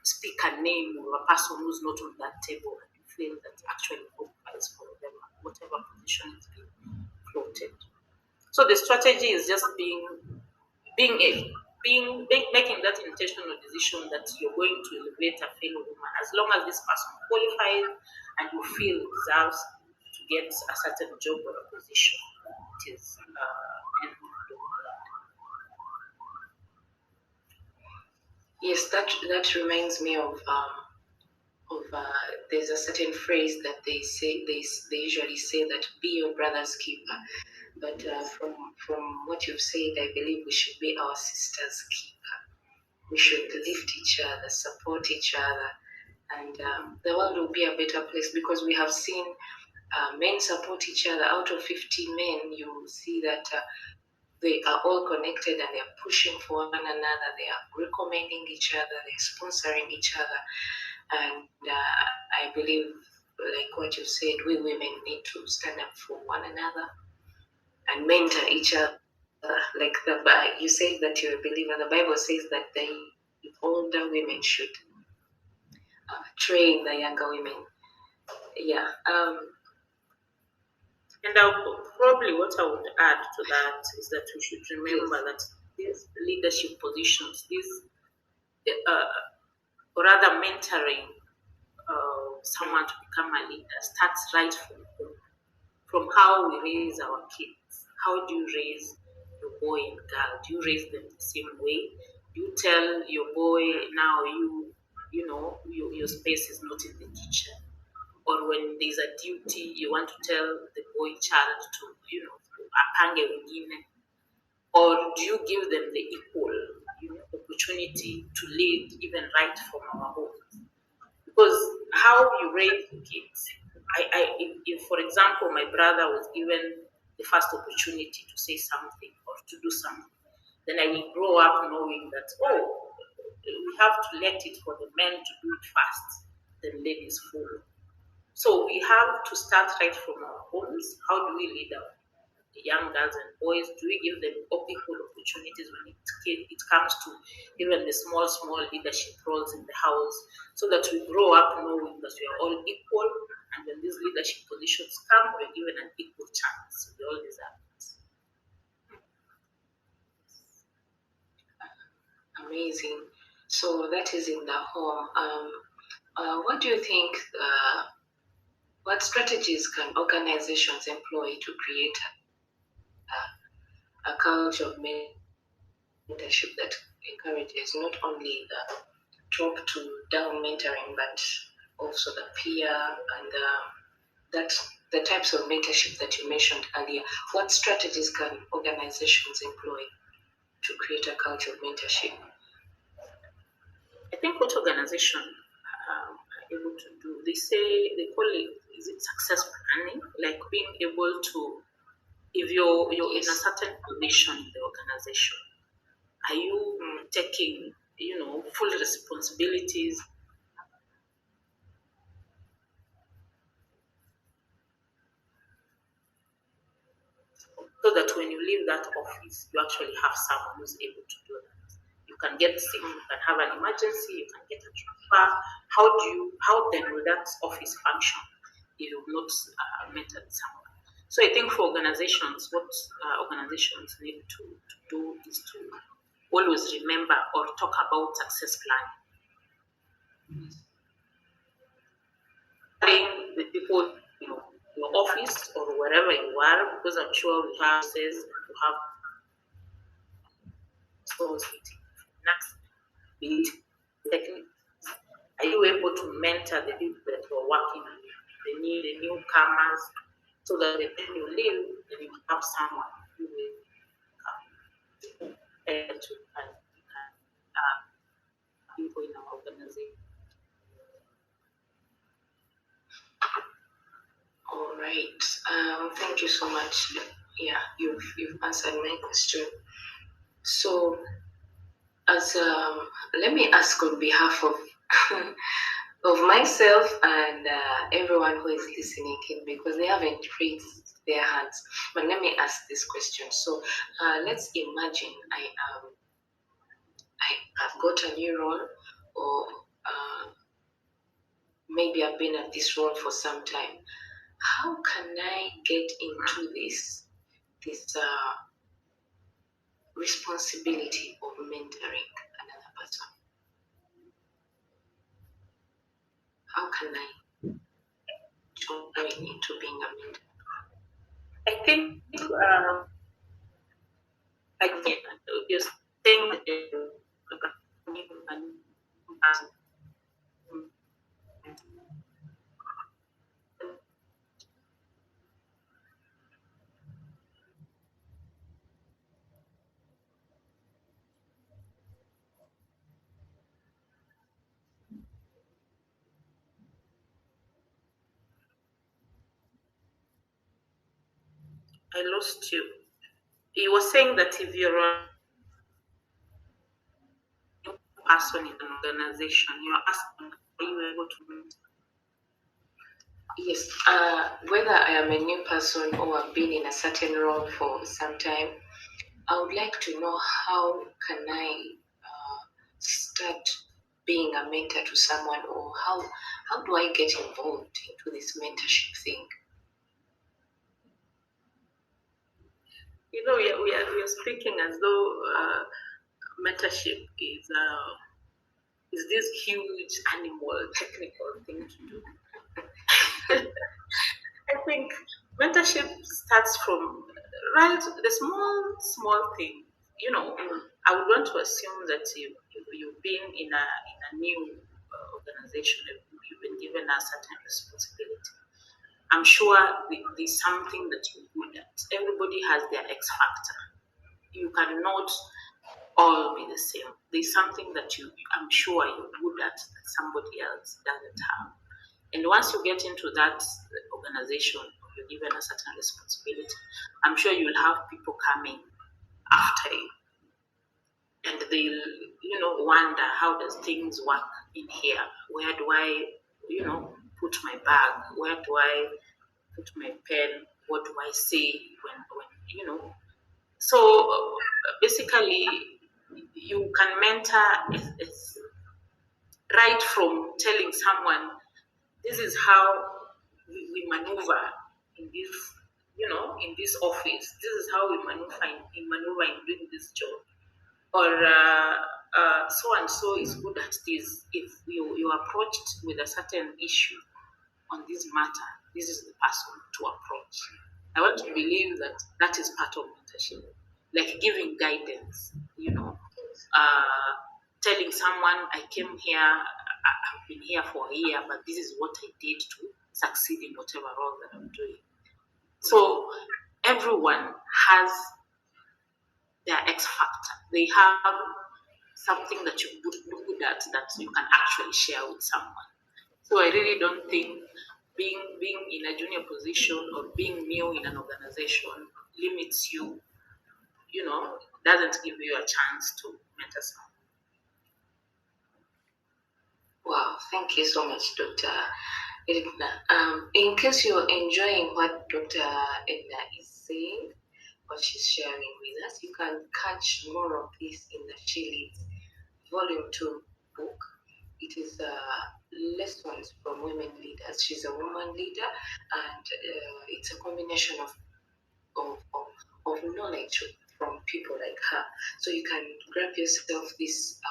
speak a name of a person who's not on that table and you feel that actually qualifies for whatever position is being floated. So the strategy is just making that intentional decision that you're going to elevate a fellow woman as long as this person qualifies and you feel deserves to get a certain job or a position. It is Yes, that reminds me of there's a certain phrase that they say they usually say that be your brother's keeper, but from what you've said, I believe we should be our sister's keeper. We should lift each other, support each other, and the world will be a better place because we have seen men support each other. Out of 50 men, you will see that they are all connected and they are pushing for one another. They are recommending each other. They are sponsoring each other. And I believe, like what you said, we women need to stand up for one another and mentor each other. Like you said that you're a believer. The Bible says that the older women should train the younger women. Yeah. And probably what I would add to that is that we should remember that these leadership positions, or rather mentoring someone to become a leader, starts right from home, from how we raise our kids. How do you raise your boy and girl? Do you raise them the same way? Do you tell your boy now your space is not in the kitchen? Or when there's a duty, you want to tell the boy child to, apange wengine? Or do you give them the equal opportunity to lead even right from our home? Because how you raise kids, if for example my brother was given the first opportunity to say something or to do something, then I will grow up knowing that we have to let it for the men to do it first, then ladies follow. So we have to start right from our homes. How do we lead our young girls and boys? Do we give them equal opportunities when it comes to even the small leadership roles in the house, so that we grow up knowing that we are all equal, and when these leadership positions come, we're given an equal chance. We all deserve it. Amazing. So that is in the home. What do you think? What strategies can organizations employ to create a culture of mentorship that encourages not only the top to down mentoring, but also the peer and that the types of mentorship that you mentioned earlier? What strategies can organizations employ to create a culture of mentorship? I think what organization are able to do, they call it, is it success planning? Like being able to, if you're in a certain position in the organization, are you taking full responsibilities so that when you leave that office, you actually have someone who's able to do that? You can get sick, you can have an emergency, you can get a transfer. How then will that office function if you've not mentored someone? So I think for organizations, what organizations need to do is to always remember or talk about success planning. The people in your office or wherever you are, because I'm sure we have says you have schools, be it techniques. Are you able to mentor the people that you are working with, the newcomers, so that when you leave, then you have someone who will come to people in our organization. All right. Thank you so much. Yeah, you've answered my question. So, as let me ask on behalf of of myself and everyone who is listening in, because they haven't raised their hands. But let me ask this question. So, let's imagine I've got a new role, or maybe I've been at this role for some time. How can I get into this responsibility of mentoring another person? How can I join into being a mentor? I think again, you're saying I lost you. You were saying that if you're a new person in an organization, you're asking, are you able to? Yes, whether I am a new person or I've been in a certain role for some time, I would like to know how can I start being a mentor to someone, or how do I get involved into this mentorship thing? You know, we are speaking as though mentorship is this huge animal technical thing to do. I think mentorship starts from the small thing. You know, I would want to assume that you've been in a new organization, you've been given a certain responsibility. I'm sure there's something that you're good at. Everybody has their X factor. You cannot all be the same. There's something that I'm sure you're good at that somebody else doesn't have. And once you get into that organization, you're given a certain responsibility, I'm sure you'll have people coming after you. And they'll, wonder, how does things work in here? Where do I, put my bag? Where do I put my pen? What do I say when. So basically, you can mentor it's right from telling someone, this is how we maneuver in this office. This is how we maneuver in doing this job. Or so and so is good at this. If you approached with a certain issue on this matter, this is the person to approach. I want to believe that that is part of mentorship, like giving guidance. Telling someone, I came here, I've been here for a year, but this is what I did to succeed in whatever role that I'm doing. So everyone has their X factor. They have something that you're good at that you can actually share with someone. So I really don't think being in a junior position or being new in an organization limits you, doesn't give you a chance to mentor someone. Wow, thank you so much, Dr. Edna. In case you're enjoying what Dr. Edna is saying, what she's sharing with us, you can catch more of this in the She Leads Volume 2 book. it is lessons from women leaders. She's a woman leader, and it's a combination of, of, of knowledge from people like her. So you can grab yourself a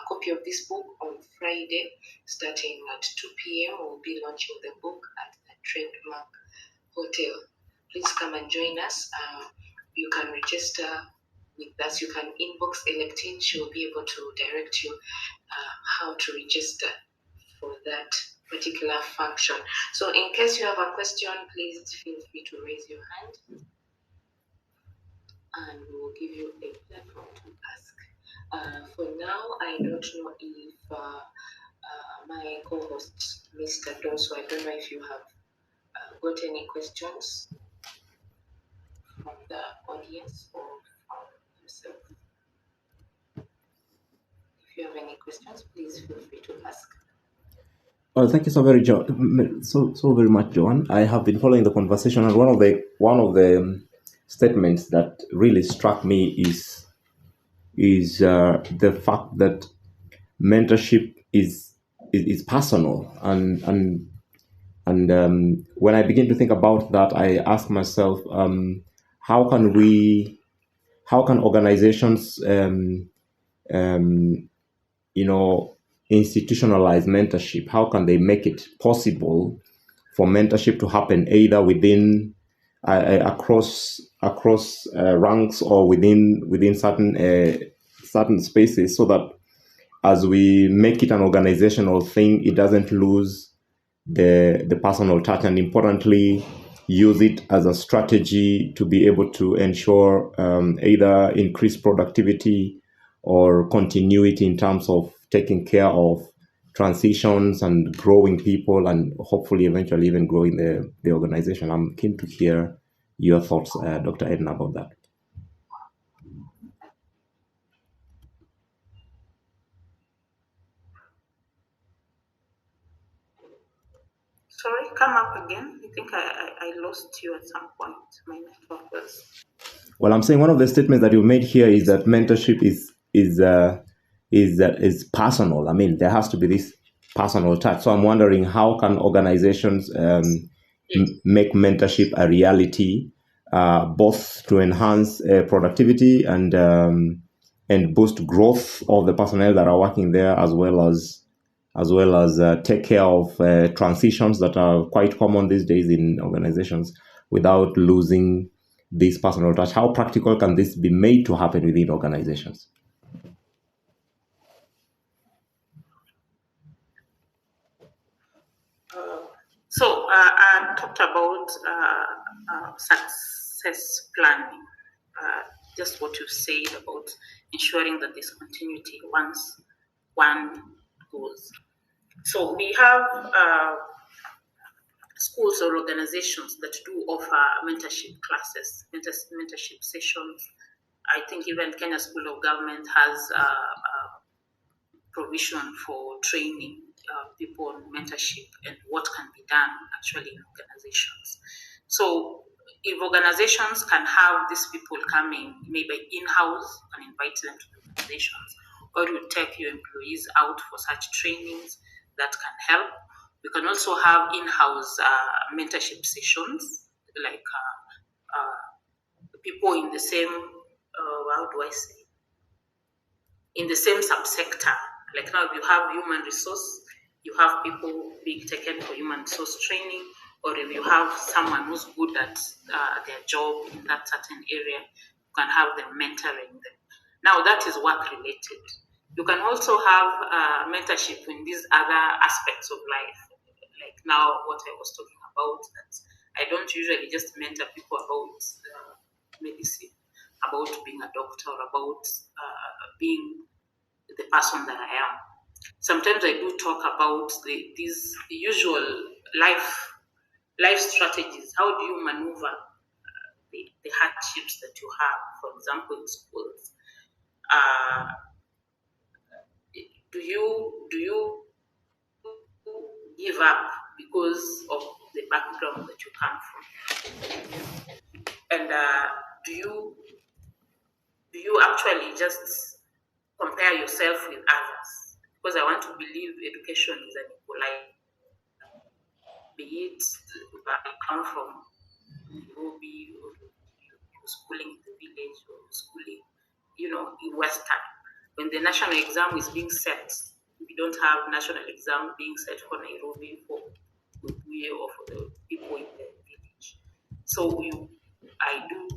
copy of this book on Friday, starting at 2 p.m. We'll be launching the book at the Trademark Hotel. Please come and join us. You can register with us. You can inbox Electine. She will be able to direct you how to register for that particular function. So in case you have a question, please feel free to raise your hand and we will give you a platform to ask. For now, I don't know if my co-host, Mr. Doso, I don't know if you have got any questions from the audience or from yourself. If you have any questions, please feel free to ask. Oh, thank you so very much, Joan. I have been following the conversation, and one of the statements that really struck me is the fact that mentorship is personal, and when I begin to think about that, I ask myself, how can organizations institutionalize mentorship? How can they make it possible for mentorship to happen either within across ranks or within certain spaces, so that as we make it an organizational thing, it doesn't lose the personal touch, and importantly, use it as a strategy to be able to ensure either increased productivity or continuity in terms of taking care of transitions and growing people, and hopefully eventually even growing the organization. I'm keen to hear your thoughts, Dr. Edna, about that. Sorry, come up again. I think I lost you at some point. My network was. Well, I'm saying one of the statements that you made here is that mentorship is personal. I mean, there has to be this personal touch. So I'm wondering, how can organizations make mentorship a reality, both to enhance productivity and boost growth of the personnel that are working there, as well as take care of transitions that are quite common these days in organizations, without losing this personal touch? How practical can this be made to happen within organizations? So I talked about success planning, just what you said about ensuring that there's continuity once one goes. So we have schools or organizations that do offer mentorship classes, mentorship sessions. I think even Kenya School of Government has provision for training people on mentorship and what can be done actually in organizations. So if organizations can have these people coming, maybe in-house and invite them to the organizations, or you take your employees out for such trainings that can help. We can also have in-house mentorship sessions, like people in the same, how do I say, in the same subsector. Like now, if you have human resource, you have people being taken for human resource training, or if you have someone who's good at their job in that certain area, you can have them mentoring them. Now, that is work related. You can also have mentorship in these other aspects of life. Like now, what I was talking about, that I don't usually just mentor people about medicine, about being a doctor, or about being the person that I am. Sometimes I do talk about these usual life strategies. How do you maneuver the hardships that you have? For example, in schools, do you give up because of the background that you come from? And do you actually just compare yourself with others? because I want to believe education is an equalizer. Be it I come from Nairobi or schooling in the village or schooling, in Western. When the national exam is being set, we don't have national exam being set for Nairobi, for Bubuye, or for the people in the village. So I do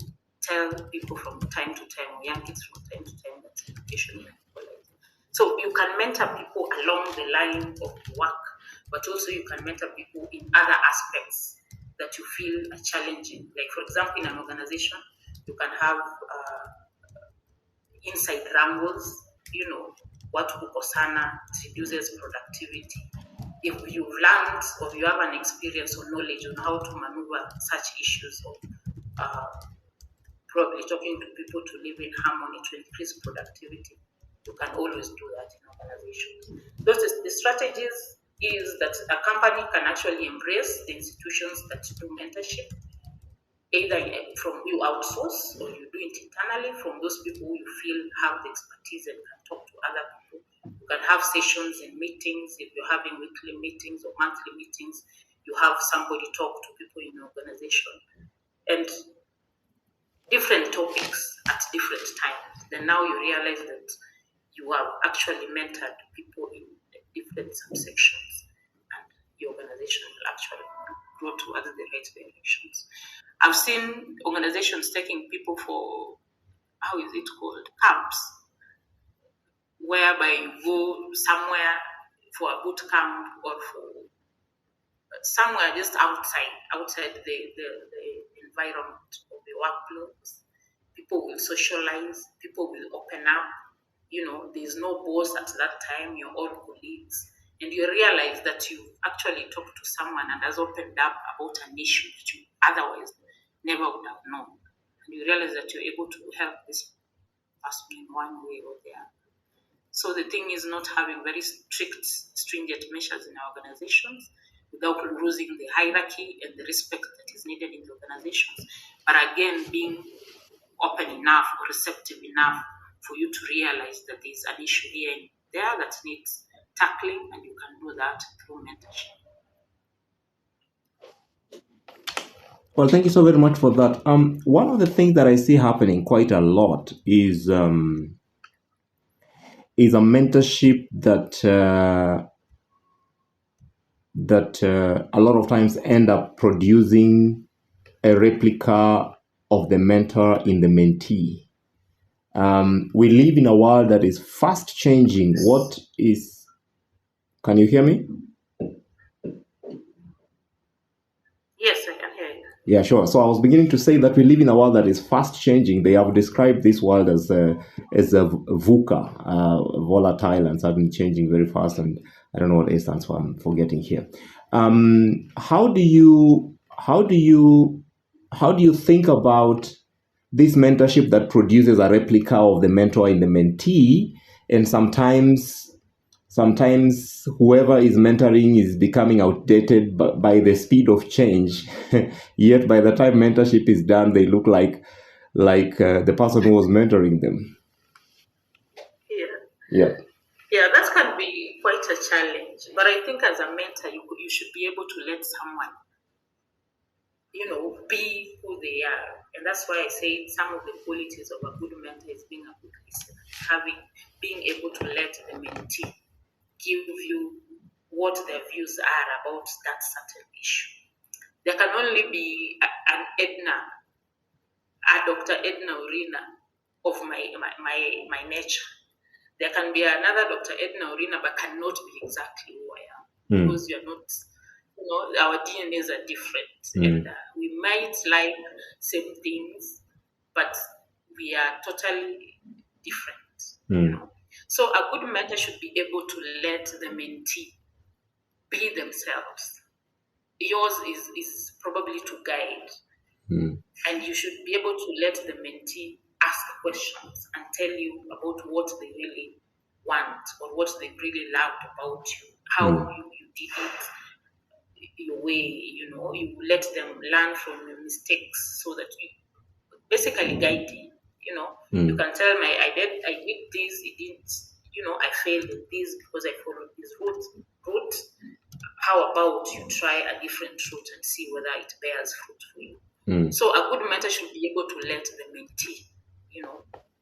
tell people from time to time, young kids from time to time, that education is equalizing. So you can mentor people along the line of work, but also you can mentor people in other aspects that you feel are challenging. Like, for example, in an organization, you can have inside wrangles, what Kukosana reduces productivity. If you've learned or you have an experience or knowledge on how to maneuver such issues, or probably talking to people to live in harmony to increase productivity, you can always do that in organizations. The strategies is that a company can actually embrace the institutions that do mentorship, either from you outsource or you do it internally from those people who you feel have the expertise and can talk to other people. You can have sessions and meetings. If you're having weekly meetings or monthly meetings, you have somebody talk to people in your organization, and different topics at different times. Then now you realize that you have actually mentored people in different subsections, and your organization will actually grow towards the right directions. I've seen organizations taking people for, how is it called, camps, whereby you go somewhere for a boot camp or for somewhere just outside the environment of the workplace. People will socialize, people will open up. There's no boss at that time, you're all colleagues. And you realize that you actually talked to someone and has opened up about an issue that you otherwise never would have known. And you realize that you're able to help this person in one way or the other. So the thing is not having very stringent measures in our organizations without losing the hierarchy and the respect that is needed in the organizations. But again, being open enough or receptive enough for you to realize that there's an issue here and there that needs tackling, and you can do that through mentorship. Well, thank you so very much for that. One of the things that I see happening quite a lot is a mentorship that a lot of times end up producing a replica of the mentor in the mentee. We live in a world that is fast changing. Can you hear me? Yes, I can hear you. Yeah, sure. So I was beginning to say that we live in a world that is fast changing. They have described this world as a VUCA, volatile and suddenly changing very fast. And I don't know what A stands for. I'm forgetting here. How do you think about this mentorship that produces a replica of the mentor in the mentee, and sometimes whoever is mentoring is becoming outdated by the speed of change. Yet by the time mentorship is done, they look like the person who was mentoring them. Yeah, that can be quite a challenge. But I think as a mentor, you should be able to let someone be who they are. And that's why I say some of the qualities of a good mentor is being a good listener, being able to let the mentee give you what their views are about that certain issue. There can only be a Dr. Edna Orina of my nature. There can be another Dr. Edna Orina, but cannot be exactly who I am, because you're not. Our DNAs are different, and we might like same things, but we are totally different. So a good mentor should be able to let the mentee be themselves. Yours is probably to guide, and you should be able to let the mentee ask questions and tell you about what they really want or what they really loved about you, how you did it your way. You let them learn from your mistakes so that you basically guide you. You can tell me I did this, it didn't, I failed in this because I followed this route. How about you try a different route and see whether it bears fruit for you? So a good mentor should be able to let the mentee,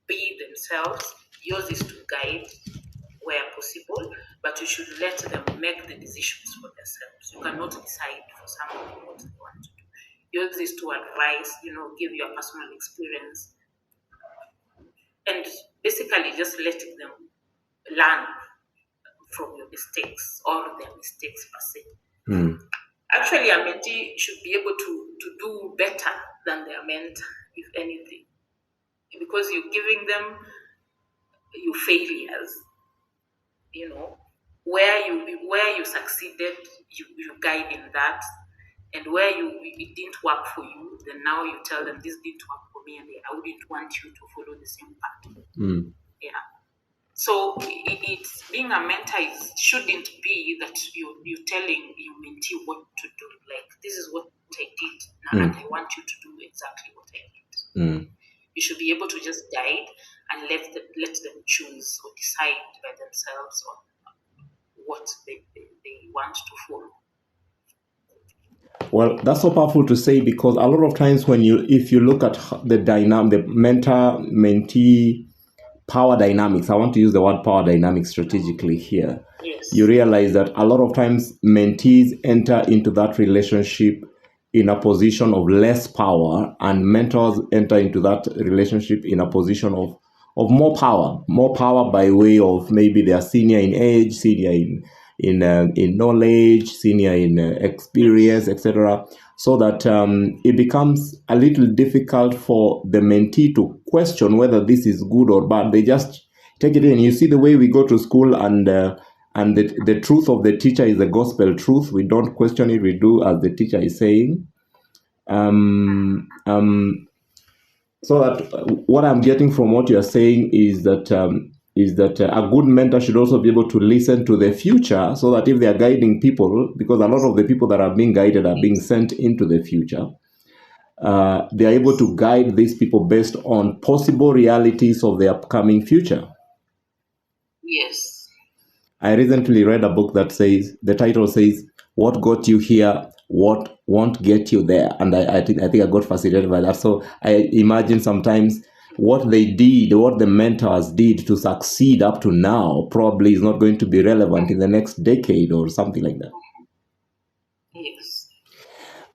be themselves. Yours is to guide where possible, but you should let them make the decisions for themselves. You cannot decide for somebody what they want to do. Yours is to advise, give your personal experience, and basically just letting them learn from your mistakes or their mistakes per se. Actually, a mentee should be able to do better than their mentor, if anything, because you're giving them your failures. Where you succeeded, you guide in that, and where it didn't work for you, then now you tell them this didn't work for me, and I wouldn't want you to follow the same path. Yeah. So it's being a mentor shouldn't be that you're telling your mentee what to do. Like, this is what I did now, and I want you to do exactly what I did. You should be able to just guide and let them choose or decide by themselves on what they want to follow. Well, that's so powerful to say, because a lot of times if you look at the mentor-mentee power dynamics, I want to use the word power dynamics strategically here. Yes. You realize that a lot of times mentees enter into that relationship in a position of less power, and mentors enter into that relationship in a position of more power by way of maybe they are senior in age, senior in knowledge, senior in experience, etc. So that it becomes a little difficult for the mentee to question whether this is good or bad. They just take it in. You see the way we go to school, and the truth of the teacher is the gospel truth. We don't question it. We do as the teacher is saying. So that what I'm getting from what you're saying is that a good mentor should also be able to listen to the future, so that if they are guiding people, because a lot of the people that are being guided are being sent into the future, they are able to guide these people based on possible realities of the upcoming future. Yes. I recently read a book that says, the title says, "What got you here, what won't get you there." And I think I got fascinated by that. So I imagine sometimes what they did, what the mentors did to succeed up to now, probably is not going to be relevant in the next decade or something like that. Yes.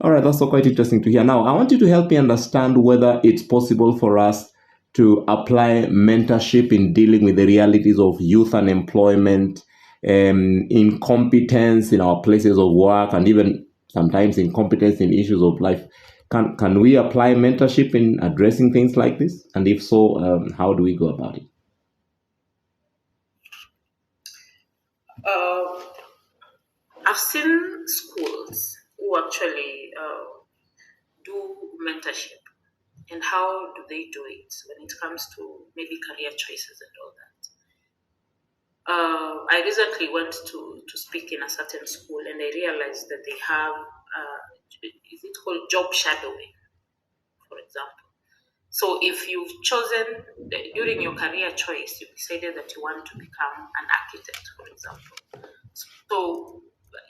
All right, that's so quite interesting to hear. Now, I want you to help me understand whether it's possible for us to apply mentorship in dealing with the realities of youth unemployment, incompetence in our places of work, and even sometimes incompetence in issues of life. Can we apply mentorship in addressing things like this? And if so, how do we go about it? I've seen schools who actually do mentorship. And how do they do it when it comes to maybe career choices and all that? I recently went to speak in a certain school, and I realized that they have, is it called job shadowing, for example. So if you've chosen, during your career choice, you decided that you want to become an architect, for example. So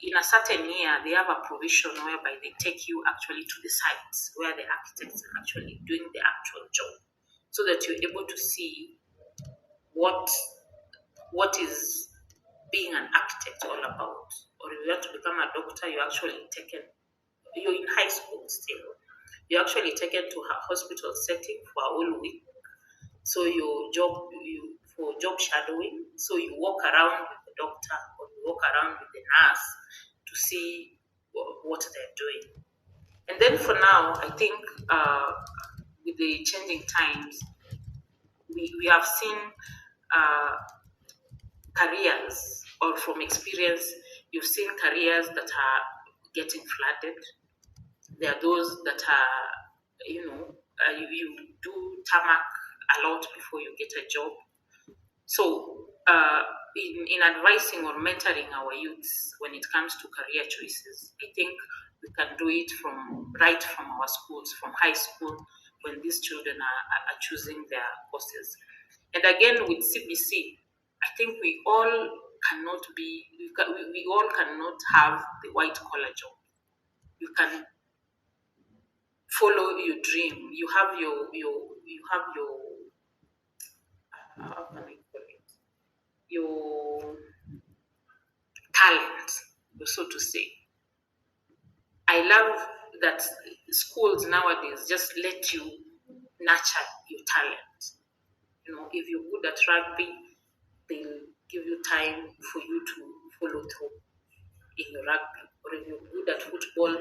in a certain year, they have a provision whereby they take you actually to the sites where the architects are actually doing the actual job, so that you're able to see what is being an architect all about. Or if you want to become a doctor, you're in high school still. You're actually taken to a hospital setting for a whole week. So for job shadowing, so you walk around with the doctor or you walk around with the nurse to see what they're doing. And then for now, I think with the changing times, we have seen careers, or from experience, you've seen careers that are getting flooded. There are those that are, you do tarmac a lot before you get a job. So in advising or mentoring our youths when it comes to career choices, I think we can do it from our schools, from high school, when these children are choosing their courses. And again, with CBC, I think we all cannot have the white collar job. You can follow your dream. You have your how can I call it? Your talent, so to say. I love that schools nowadays just let you nurture your talent. If you're good at rugby, they'll give you time for you to follow through in your rugby. Or if you're good at football,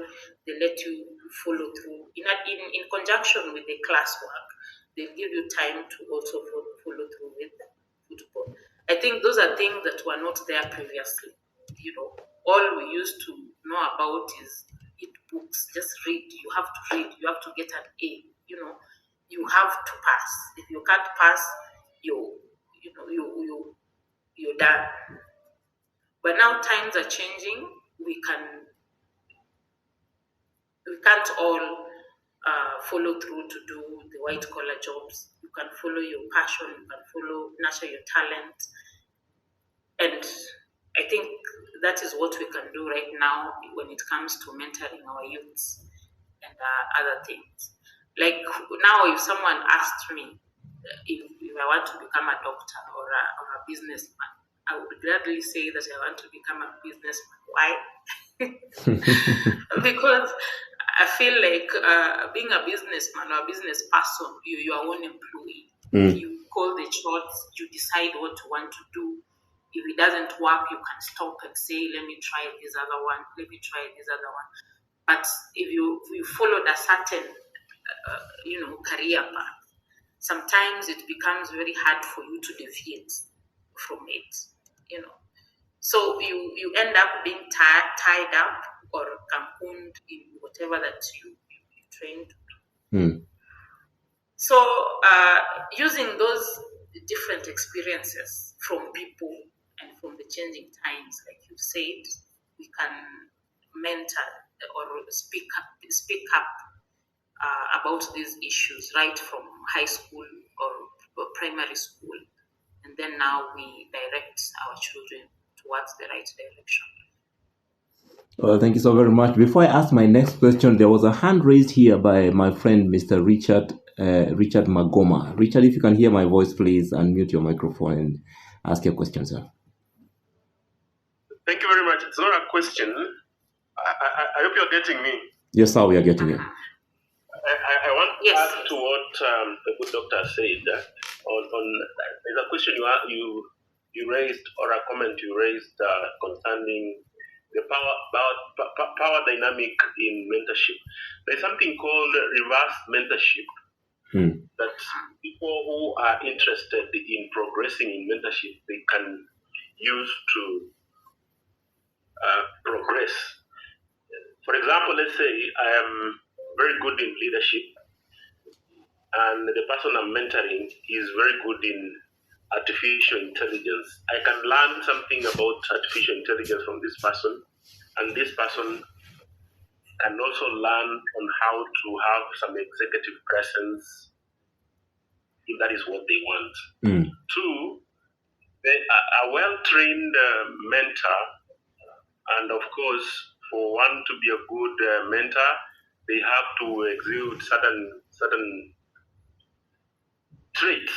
they let you follow through. In conjunction with the classwork, they'll give you time to also follow through with football. I think those are things that were not there previously. All we used to know about is eat books, just read. You have to read. You have to get an A. You have to pass. If you can't pass, you're done. But now times are changing. We can't all follow through to do the white collar jobs. You can follow your passion. You can nurture your talent, and I think that is what we can do right now when it comes to mentoring our youths and other things. Like now, if someone asked me if I want to become a doctor or a businessman, I would gladly say that I want to become a businessman. Why? Because I feel like being a businessman or a business person, you're your own employee. You call the shots, you decide what you want to do. If it doesn't work, you can stop and say, let me try this other one, But if you followed a certain, career path, sometimes it becomes very hard for you to deviate from it, So you end up being tied up or cocooned in whatever that you trained to be. So using those different experiences from people and from the changing times, like you said, we can mentor or speak up about these issues right from high school or primary school, and then now we direct our children towards the right direction. Well, thank you so very much. Before I ask my next question, there was a hand raised here by my friend, Mr. Richard Magoma. Richard, if you can hear my voice, please unmute your microphone and ask your question, sir. Thank you very much. It's not a question. I hope you're getting me. Yes, sir, we are getting it. I want to add to what the good doctor said. There's a question you raised, or a comment you raised concerning the power dynamic in mentorship. There's something called reverse mentorship that people who are interested in progressing in mentorship, they can use to progress. For example, let's say I am very good in leadership, and the person I'm mentoring is very good in artificial intelligence. I can learn something about artificial intelligence from this person, and this person can also learn on how to have some executive presence, if that is what they want. Two, a well-trained mentor, and of course, for one to be a good mentor, they have to exude certain traits,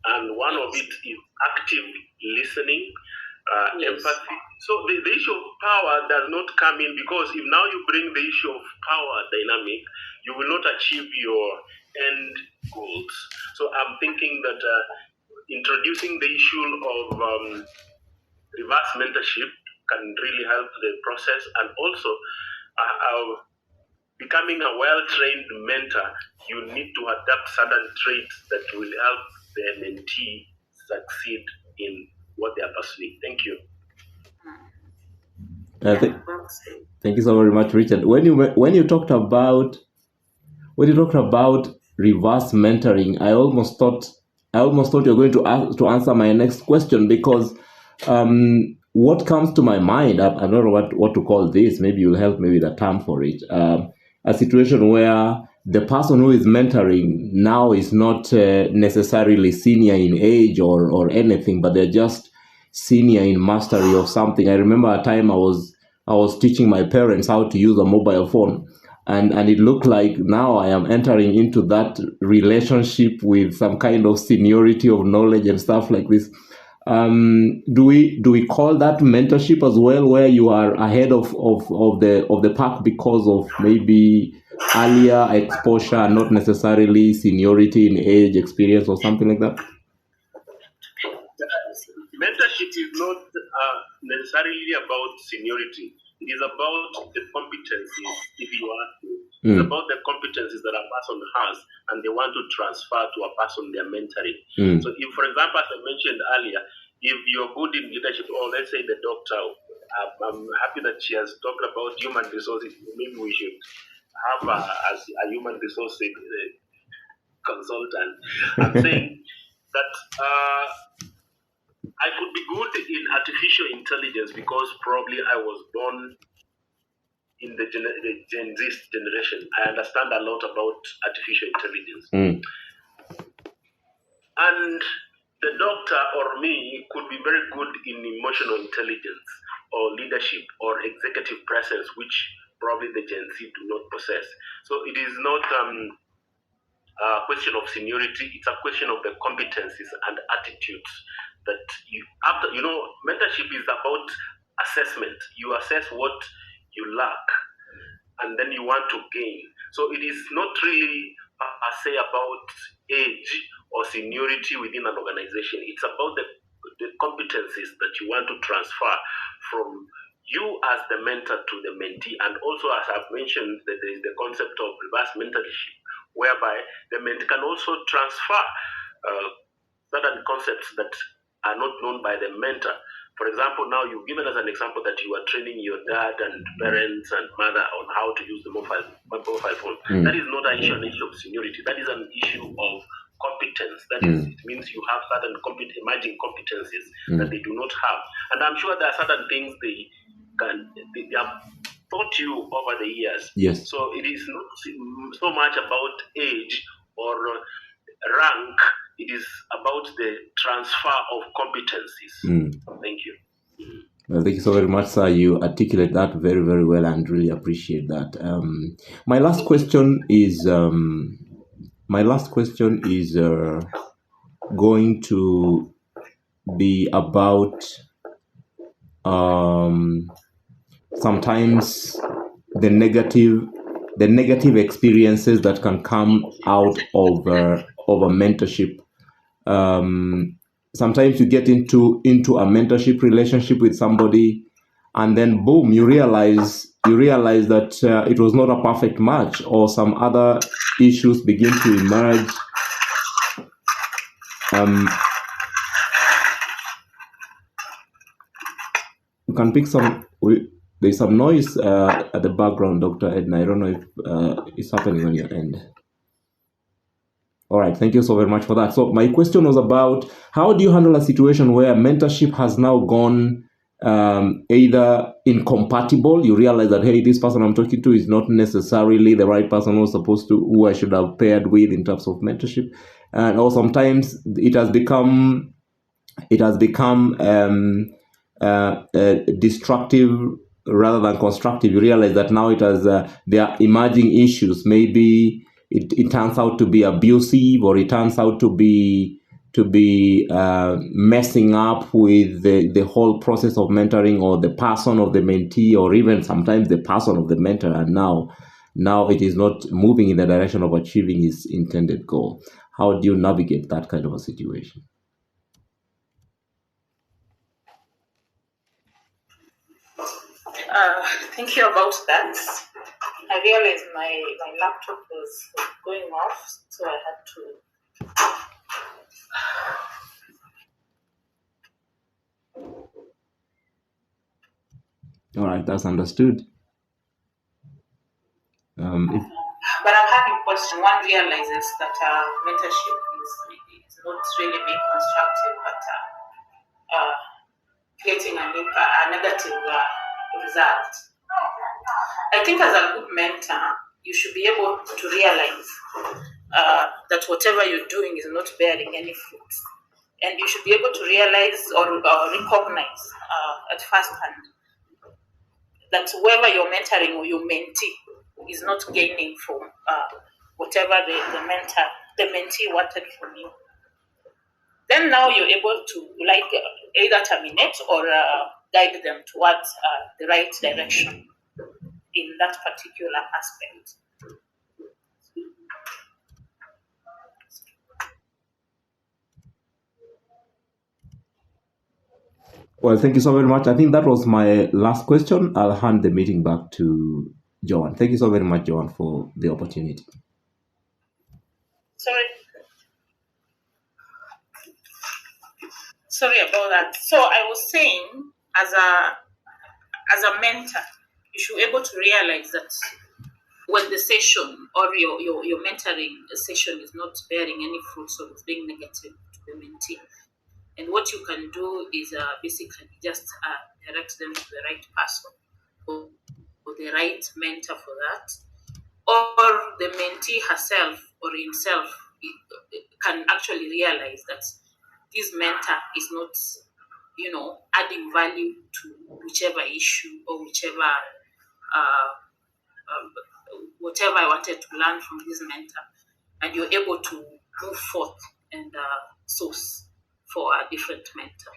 and one of it is active listening, empathy. So the issue of power does not come in, because if now you bring the issue of power dynamic, you will not achieve your end goals. So I'm thinking that introducing the issue of reverse mentorship can really help the process, and also becoming a well-trained mentor, you need to adapt certain traits that will help the mentee succeed in what they are pursuing. Thank you. Thank you so very much, Richard. When you talked about reverse mentoring, I almost thought you're going to answer my next question, because what comes to my mind, I don't know what to call this. Maybe you'll help me with a term for it. A situation where the person who is mentoring now is not necessarily senior in age or anything, but they're just senior in mastery of something. I remember a time I was teaching my parents how to use a mobile phone, and it looked like now I am entering into that relationship with some kind of seniority of knowledge and stuff like this. Do we call that mentorship as well, where you are ahead of the pack because of maybe earlier exposure, not necessarily seniority in age, experience, or something like that? Mentorship is not necessarily about seniority. It is about the competencies, if you ask me. It's about the competencies that a person has and they want to transfer to a person they're mentoring. So if, for example, as I mentioned earlier, if you're good in leadership, or let's say the doctor, I'm happy that she has talked about human resources. Maybe we should have her as a human resources consultant. I'm saying that I could be good in artificial intelligence because probably I was born in the Gen Z generation. I understand a lot about artificial intelligence. And the doctor or me could be very good in emotional intelligence or leadership or executive presence, which probably the Gen Z do not possess. So it is not a question of seniority, it's a question of the competencies and attitudes that you after mentorship is about assessment. You assess what you lack and then you want to gain. So it is not really say about age or seniority within an organization. It's about the competencies that you want to transfer from you as the mentor to the mentee. And also, as I've mentioned, that there is the concept of reverse mentorship, whereby the mentee can also transfer certain concepts that are not known by the mentor. For example, now you've given us an example that you are training your dad and parents and mother on how to use the mobile phone. That is not an issue of seniority. That is an issue of competence. That is, it means you have certain emerging competencies that they do not have. And I'm sure there are certain things they have taught you over the years. Yes. So it is not so much about age or rank. It is about the transfer of competencies. Thank you. Well, thank you so very much, sir. You articulate that very, very well and really appreciate that. My last question is going to be about sometimes the negative experiences that can come out of a mentorship. Sometimes you get into a mentorship relationship with somebody, and then boom, you realize that it was not a perfect match, or some other issues begin to emerge. You can pick some. There's some noise at the background, Dr. Edna. I don't know if it's happening on your end. All right, thank you so very much for that. So my question was about how do you handle a situation where mentorship has now gone either incompatible, you realize that, hey, this person I'm talking to is not necessarily the right person who I should have paired with in terms of mentorship, and or sometimes it has become destructive rather than constructive. You realize that now there are emerging issues. Maybe it turns out to be abusive, or it turns out to be messing up with the whole process of mentoring, or the person of the mentee, or even sometimes the person of the mentor, and now it is not moving in the direction of achieving its intended goal. How do you navigate that kind of a situation? Thank you about that. I realized my laptop was going off, so I had to. All right, that's understood. But I'm having a question. One realizes that mentorship is not really being constructive, but creating a negative result. I think as a good mentor, you should be able to realize that whatever you're doing is not bearing any fruit. and you should be able to realize or recognize at first hand that whoever you're mentoring or your mentee is not gaining from whatever the mentee wanted from you. Then now you're able to either terminate or guide them towards the right direction in that particular aspect. Well, thank you so very much. I think that was my last question. I'll hand the meeting back to Joan. Thank you so very much, Joan, for the opportunity. Sorry about that. So I was saying, as a mentor, you should be able to realize that when the session or your mentoring session is not bearing any fruits or is being negative to the mentee, and what you can do is basically just direct them to the right person or the right mentor for that, or the mentee herself or himself can actually realize that this mentor is not, adding value to whichever issue or whatever I wanted to learn from this mentor, and you're able to move forth and source for a different mentor.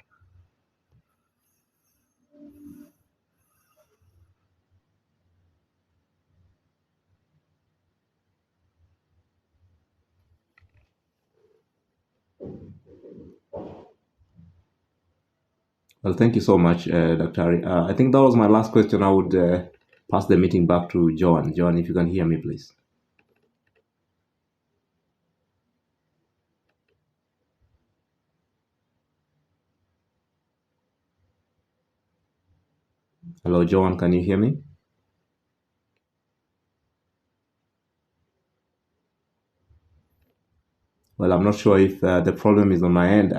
Well, thank you so much, Dr. Ari. I think that was my last question. I would pass the meeting back to Joan. Joan, if you can hear me, please. Hello, Joan, can you hear me? Well, I'm not sure if the problem is on my end.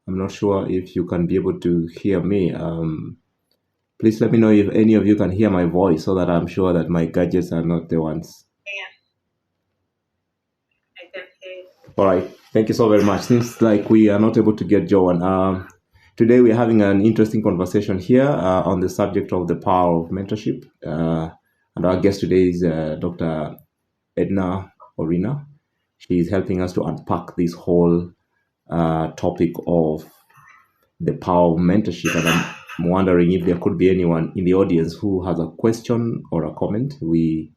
I'm not sure if you can be able to hear me. Please let me know if any of you can hear my voice so that I'm sure that my gadgets are not the ones. I can hear you. All right. Thank you so very much. Seems like we are not able to get Joan. Today we're having an interesting conversation here on the subject of the power of mentorship. And our guest today is Dr. Edna Orina. She is helping us to unpack this whole topic of the power of mentorship. And I'm wondering if there could be anyone in the audience who has a question or a comment. We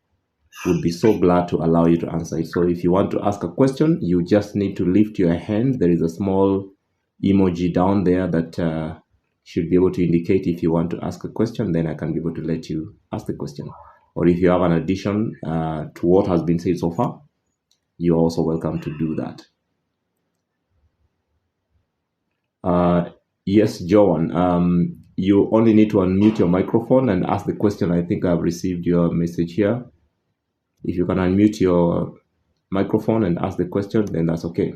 would be so glad to allow you to answer it. So if you want to ask a question, you just need to lift your hand. There is a small emoji down there that should be able to indicate if you want to ask a question, then I can be able to let you ask the question. Or if you have an addition to what has been said so far, you're also welcome to do that. Yes, Joan, you only need to unmute your microphone and ask the question. I think I've received your message here. If you can unmute your microphone and ask the question, then that's okay.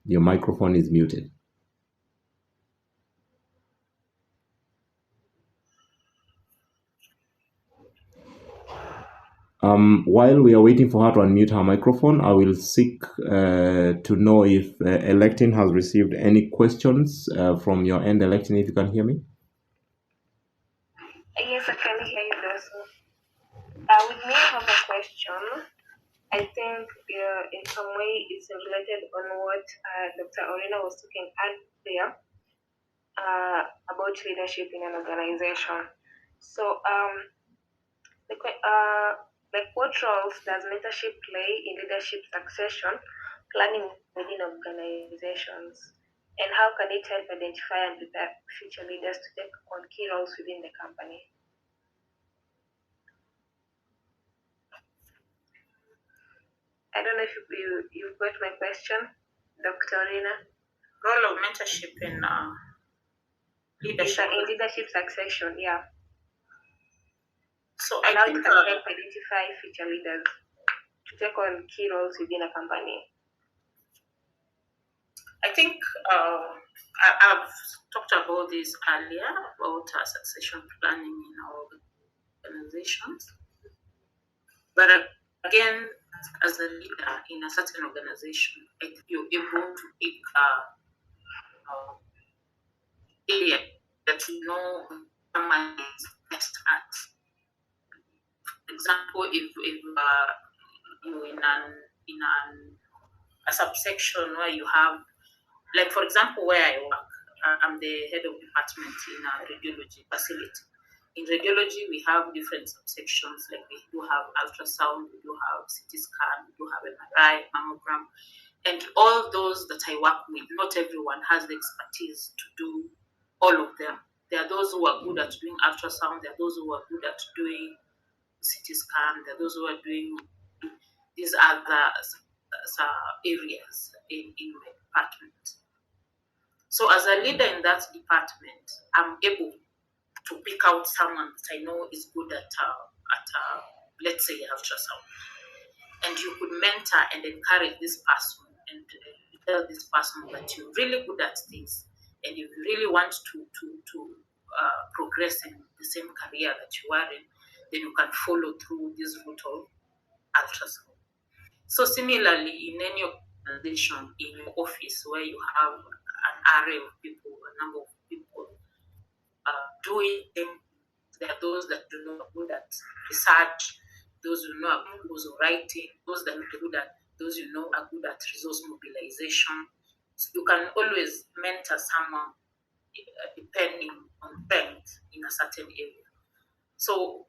Your microphone is muted. While we are waiting for her to unmute her microphone, I will seek to know if Electin has received any questions from your end. Electin, if you can hear me. Yes, I can hear you, Dasso. With me, I have a question. I think in some way it's related on what Dr. Orina was talking earlier about leadership in an organization. So, what roles does mentorship play in leadership succession planning within organizations? And how can it help identify and prepare future leaders to take on key roles within the company? I don't know if you've got my question, Dr. Orina. Role of mentorship in leadership. In leadership succession, yeah. So and I how think it can help identify future leaders to take on key roles within a company. I think I've talked about this earlier about succession planning in our organizations. But again, as a leader in a certain organization, you're able to pick area that you know someone is best at. For example, if you're in a subsection where you have, like for example, where I work, I'm the head of department in a radiology facility. In radiology, we have different subsections, like we do have ultrasound, we do have CT scan, we do have MRI, mammogram, and all those that I work with, not everyone has the expertise to do all of them. There are those who are good at doing ultrasound, there are those who are good at doing CT scan, there are those who are doing these other areas in my department. So as a leader in that department, I'm able to pick out someone that I know is good at let's say, ultrasound. And you could mentor and encourage this person and tell this person that you're really good at this and if you really want to progress in the same career that you are in, then you can follow through this route of ultrasound. So similarly, in any organization, in your office where you have an array of people, a number of people doing things, there are those that do not good at research, those who know are good at writing, those that are good at, those you know are good at resource mobilization. So you can always mentor someone depending on strength in a certain area. So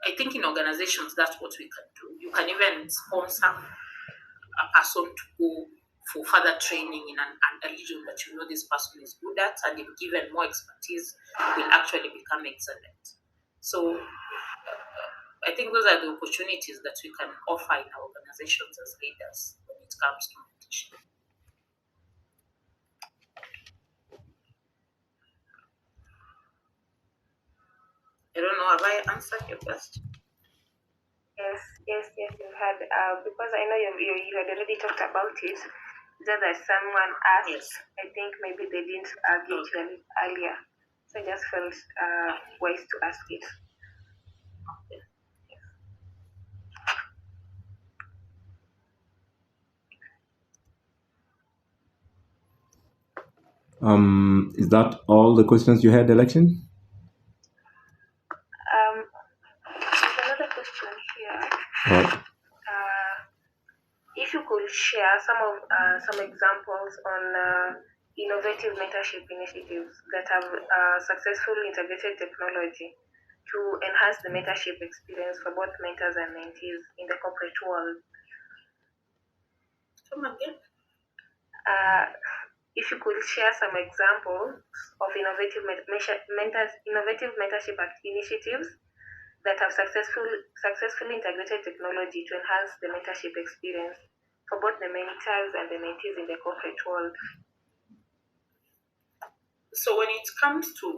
I think in organizations, that's what we can do. You can even sponsor a person to go for further training in a region that you know this person is good at, and if given more expertise, will actually become excellent. So I think those are the opportunities that we can offer in our organizations as leaders when it comes to mentorship. I don't know, have I answered your question? Yes, you had, because I know you had already talked about it, just that someone asked, Yes. I think maybe they didn't get to it earlier, so I just felt wise to ask it. Okay. Is that all the questions you had, Election? There's another question here. Right. If you could share some examples on innovative mentorship initiatives that have successfully integrated technology to enhance the mentorship experience for both mentors and mentees in the corporate world. Come again. If you could share some examples of innovative mentorship initiatives that have successfully integrated technology to enhance the mentorship experience for both the mentors and the mentees in the corporate world. So when it comes to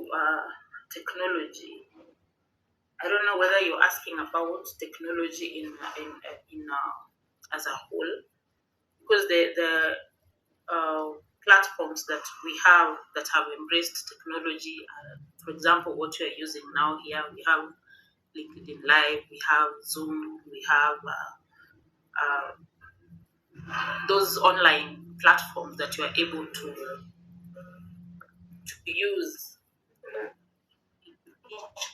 technology, I don't know whether you're asking about technology in as a whole, because the platforms that we have that have embraced technology, for example, what you're using now here, we have LinkedIn Live, we have Zoom, we have those online platforms that you are able to use,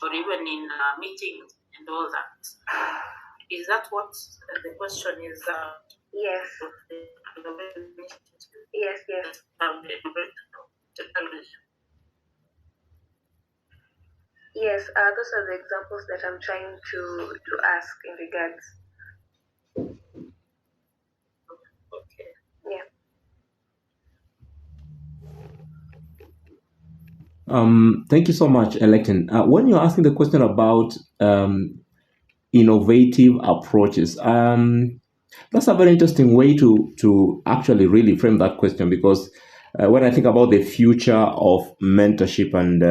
or even in meetings and all that. Is that what the question is? Yes. Yes. Technology. Yes, those are the examples that I'm trying to ask in regards. Okay. Yeah. Thank you so much, Electon. When you're asking the question about innovative approaches, that's a very interesting way to actually really frame that question, because when I think about the future of mentorship and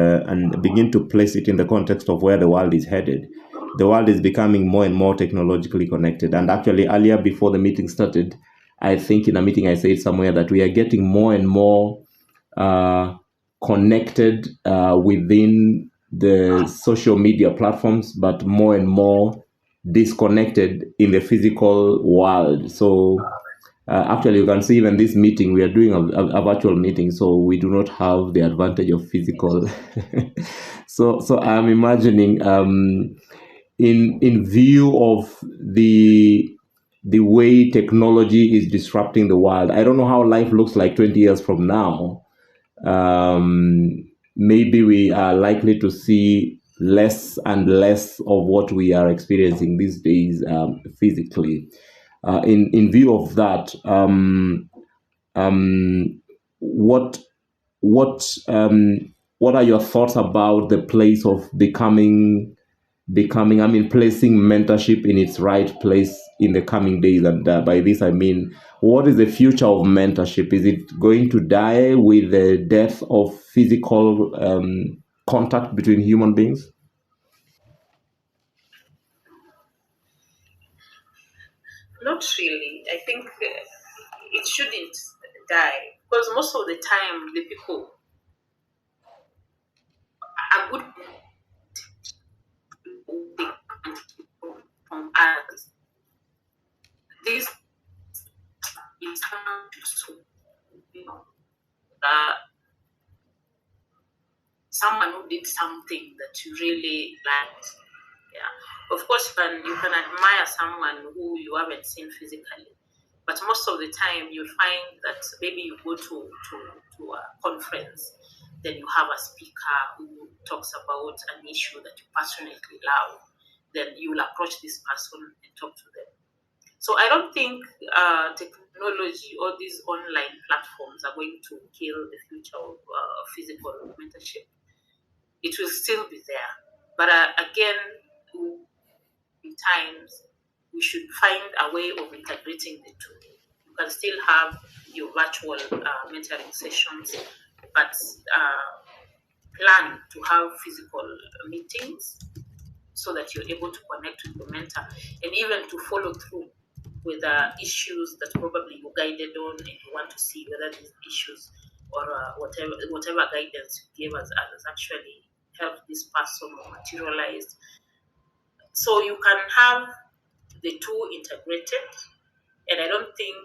begin to place it in the context of where the world is headed, the world is becoming more and more technologically connected. And actually, earlier before the meeting started, I think in a meeting I said somewhere that we are getting more and more connected within the social media platforms, but more and more disconnected in the physical world. So actually, you can see even this meeting, we are doing a virtual meeting, so we do not have the advantage of physical. So I'm imagining, in view of the way technology is disrupting the world, I don't know how life looks like 20 years from now. Maybe we are likely to see less and less of what we are experiencing these days physically. In view of that, what what are your thoughts about the place of placing mentorship in its right place in the coming days? And by this I mean, what is the future of mentorship? Is it going to die with the death of physical contact between human beings? Not really. I think it shouldn't die because most of the time the people are good from others. This is how to, you know, uh, someone who did something that you really liked. Yeah, of course, you can admire someone who you haven't seen physically, but most of the time you find that maybe you go to a conference, then you have a speaker who talks about an issue that you passionately love. Then you will approach this person and talk to them. So I don't think technology or these online platforms are going to kill the future of physical mentorship. It will still be there, but again, in times we should find a way of integrating the two. You can still have your virtual mentoring sessions, but plan to have physical meetings so that you're able to connect with your mentor and even to follow through with issues that probably you guided on and you want to see whether these issues or whatever guidance you gave us has actually helped this person or materialized. So you can have the two integrated, and I don't think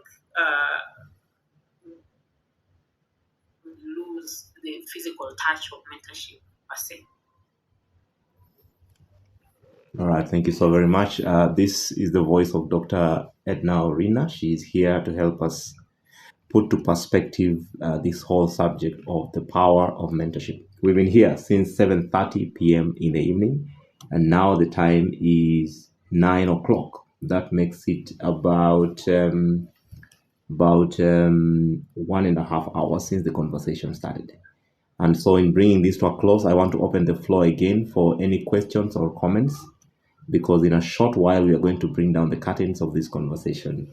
we lose the physical touch of mentorship per se. All right, thank you so very much. This is the voice of Dr. Edna Orina. She's here to help us put to perspective this whole subject of the power of mentorship. We've been here since 7:30 p.m. in the evening, and now the time is 9 o'clock. That makes it about 1.5 hours since the conversation started. And so, in bringing this to a close, I want to open the floor again for any questions or comments, because in a short while we are going to bring down the curtains of this conversation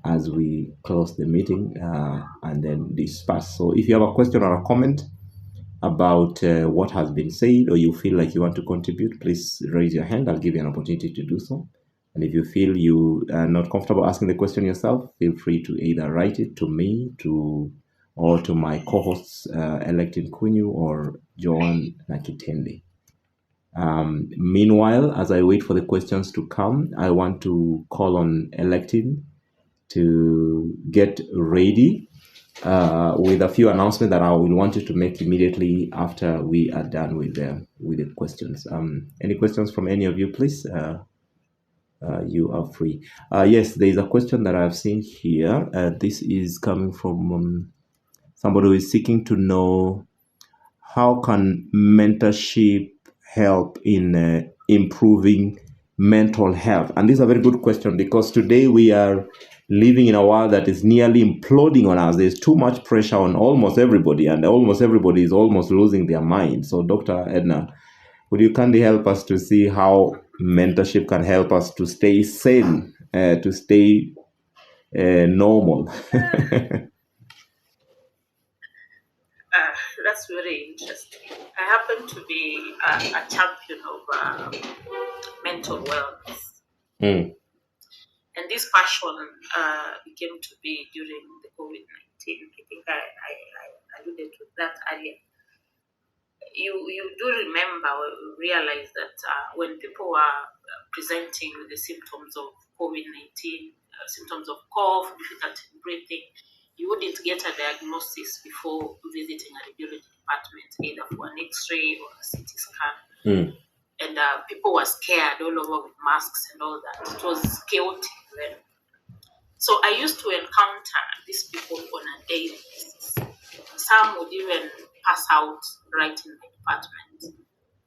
as we close the meeting and then disperse. So if you have a question or a comment about what has been said, or you feel like you want to contribute, please raise your hand. I'll give you an opportunity to do so. And if you feel you are not comfortable asking the question yourself, feel free to either write it to me or to my co-hosts, Electin Kunyu or Joan Nakitendi. Meanwhile, as I wait for the questions to come, I want to call on Electin to get ready with a few announcements that I will want you to make immediately after we are done with the questions. Any questions from any of you, please? You are free. Yes, there is a question that I've seen here. This is coming from somebody who is seeking to know, how can mentorship help in improving mental health? And this is a very good question, because today we are living in a world that is nearly imploding on us. There's too much pressure on almost everybody, and almost everybody is almost losing their mind. So, Dr. Edna, would you kindly help us to see how mentorship can help us to stay sane, to stay normal? That's very interesting. I happen to be a champion of mental wellness. And this passion became to be during the COVID-19. I think I alluded to that earlier. You do remember or realize that when people are presenting with the symptoms of COVID-19, symptoms of cough, difficulty in breathing, you wouldn't get a diagnosis before visiting a radiology department, either for an X-ray or a CT scan. And people were scared all over with masks and all that. It was chaotic then. So I used to encounter these people on a daily basis. Some would even pass out right in the department.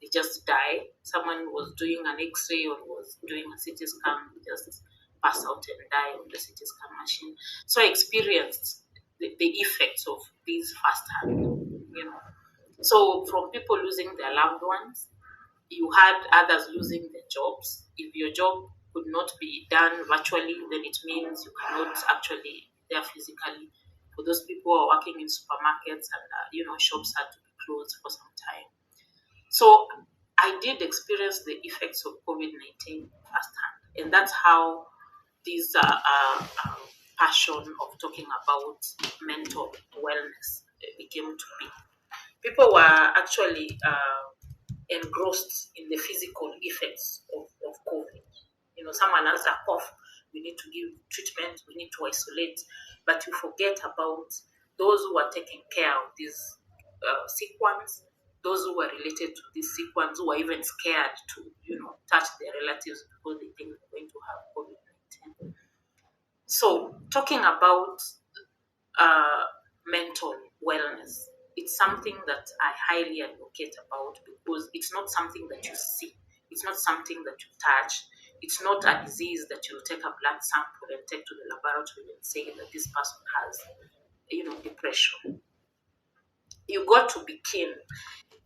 They just die. Someone was doing an X-ray or was doing a CT scan, just pass out and die on the CT scan machine. So I experienced the effects of these firsthand, you know. So from people losing their loved ones, you had others losing their jobs. If your job could not be done virtually, then it means you cannot actually be there physically. For those people who are working in supermarkets and shops had to be closed for some time. So I did experience the effects of COVID-19 firsthand, and that's how this passion of talking about mental wellness became to be. People were actually engrossed in the physical effects of COVID. Someone has a cough, we need to give treatment, we need to isolate, but you forget about those who are taking care of these sick ones, those who are related to these sick ones, who are even scared to, touch their relatives because they think they're going to have COVID-19. So, talking about mental wellness, it's something that I highly advocate about because it's not something that you see, it's not something that you touch, it's not a disease that you take a blood sample and take to the laboratory and say that this person has, depression. You got to be keen,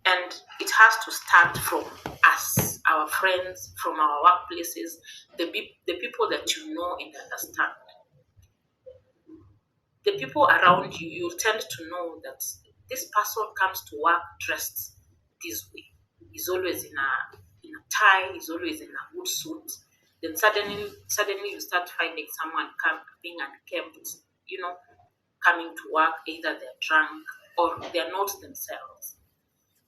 and it has to start from us, our friends, from our workplaces, the people that you know and understand. The people around you, you tend to know that this person comes to work dressed this way. He's always in a tie. He's always in a good suit. Then suddenly you start finding someone being unkempt, coming to work. Either they're drunk or they're not themselves.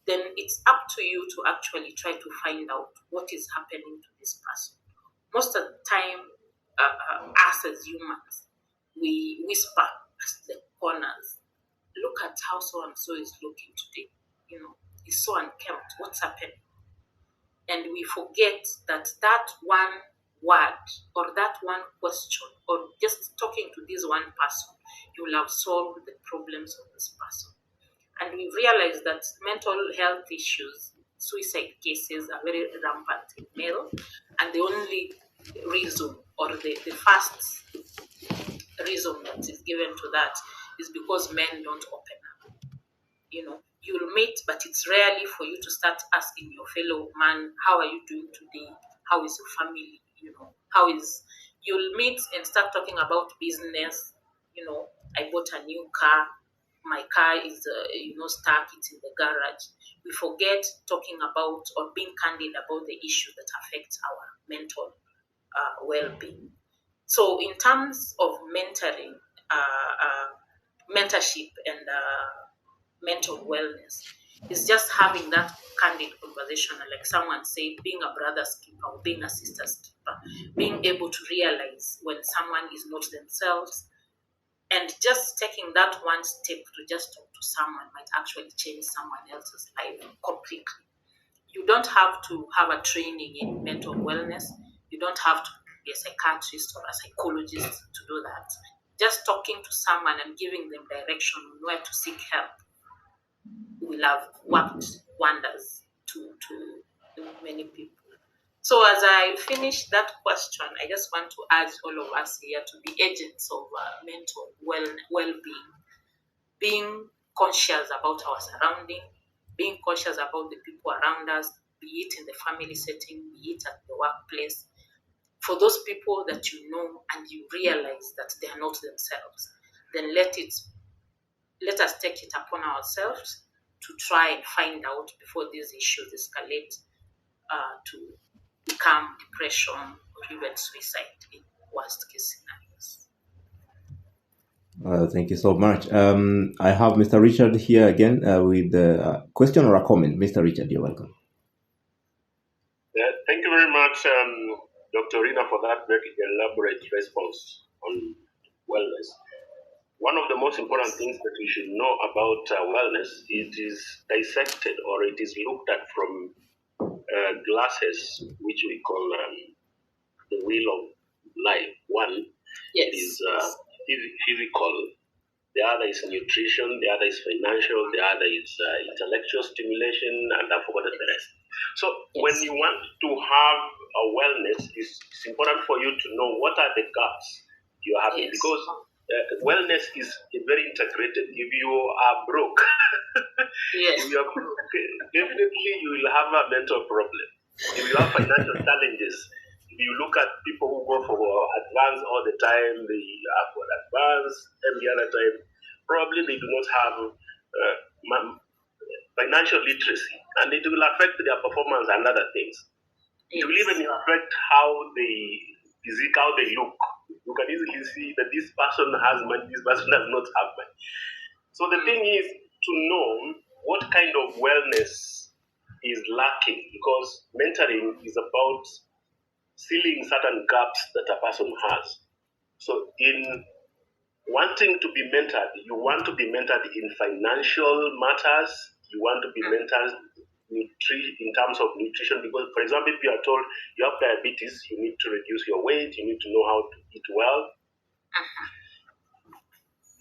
Then it's up to you to actually try to find out what is happening to this person. Most of the time, us as humans, we whisper at the corners, look at how so and so is looking today. He's so unkempt. What's happening? And we forget that one word or that one question or just talking to this one person, you will have solved the problems of this person. And we realize that mental health issues, suicide cases are very rampant in male, and the only reason or the first reason that is given to that is because men don't open up. You'll meet, but it's rarely for you to start asking your fellow man, how are you doing today? How is your family? You'll meet and start talking about business. I bought a new car. My car is, stuck. It's in the garage. We forget talking about or being candid about the issue that affects our mental well-being. So, in terms of mentoring, mentorship, and mental wellness, is just having that candid conversation, and like someone said, being a brother's keeper or being a sister's keeper, being able to realize when someone is not themselves, and just taking that one step to just talk to someone might actually change someone else's life completely. You don't have to have a training in mental wellness. You don't have to be a psychiatrist or a psychologist to do that. Just talking to someone and giving them direction on where to seek help will have worked wonders to many people. So as I finish that question, I just want to urge all of us here to be agents of mental well-being, being conscious about our surrounding, being conscious about the people around us, be it in the family setting, be it at the workplace. For those people that you know and you realize that they are not themselves, then let us take it upon ourselves to try and find out before these issues escalate to become depression or even suicide. worst case scenarios. Thank you so much. I have Mr. Richard here again with a question or a comment. Mr. Richard, you're welcome. Thank you very much, Dr. Orina, for that very elaborate response on wellness. One of the most important things that we should know about wellness, it is dissected or it is looked at from glasses, which we call the wheel of life. One is physical, the other is nutrition, the other is financial, the other is intellectual stimulation, and I forgot the rest. So when you want to have a wellness, it's important for you to know what are the gaps you are having, because wellness is very integrated. If you are broke, if you are broke, definitely you will have a mental problem. If you have financial challenges, if you look at people who go for advance all the time, they are for advance every other time, probably they do not have financial literacy, and it will affect their performance and other things. It will even affect how they look. You can easily see that this person has money, this person does not have money. So the thing is to know what kind of wellness is lacking, because mentoring is about filling certain gaps that a person has. So in wanting to be mentored, you want to be mentored in financial matters, you want to be mentored in terms of nutrition, because, for example, if you are told you have diabetes, you need to reduce your weight, you need to know how to eat well.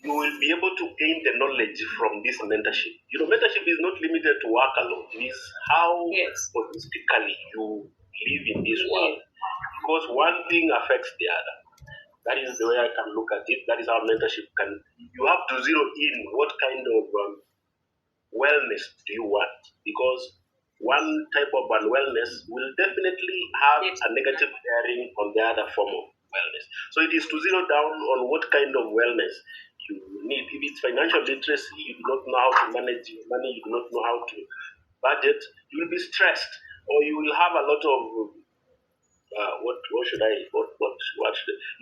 You will be able to gain the knowledge from this mentorship. Mentorship is not limited to work alone. It is how holistically you live in this world, because one thing affects the other. That is the way I can look at it. That is how mentorship can. You have to zero in what kind of wellness do you want, because one type of unwellness will definitely have a negative bearing on the other form of wellness. So it is to zero down on what kind of wellness you need. If it's financial literacy, you do not know how to manage your money, you do not know how to budget, you will be stressed, or you will have a lot of you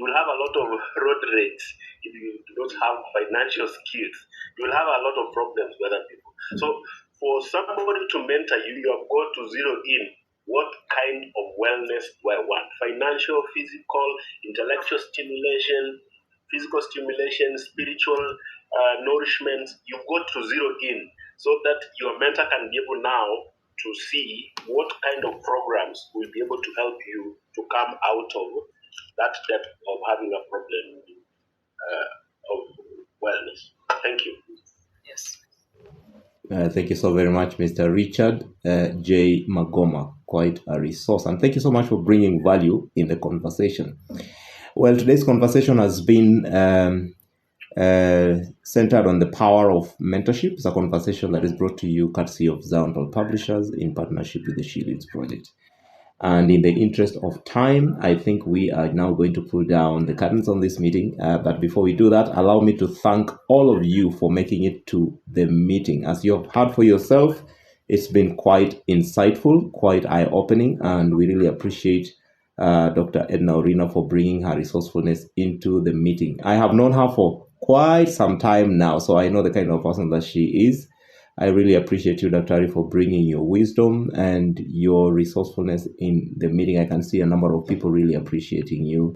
will have a lot of road rage if you do not have financial skills. You will have a lot of problems with other people. So for somebody to mentor you, you have got to zero in what kind of wellness do I want? Financial, physical, intellectual stimulation, physical stimulation, spiritual nourishment. You've got to zero in so that your mentor can be able now to see what kind of programs will be able to help you to come out of that depth of having a problem of wellness. Thank you. Yes. Thank you so very much, Mr. Richard J. Magoma. Quite a resource. And thank you so much for bringing value in the conversation. Well, today's conversation has been centered on the power of mentorship. It's a conversation that is brought to you courtesy of Zion Publishers in partnership with the She Leads Project. And in the interest of time, I think we are now going to pull down the curtains on this meeting. But before we do that, allow me to thank all of you for making it to the meeting. As you have heard for yourself, it's been quite insightful, quite eye-opening, and we really appreciate Dr. Edna Orina for bringing her resourcefulness into the meeting. I have known her for quite some time now, so I know the kind of person that she is. I really appreciate you, Dr. Ari, for bringing your wisdom and your resourcefulness in the meeting. I can see a number of people really appreciating you.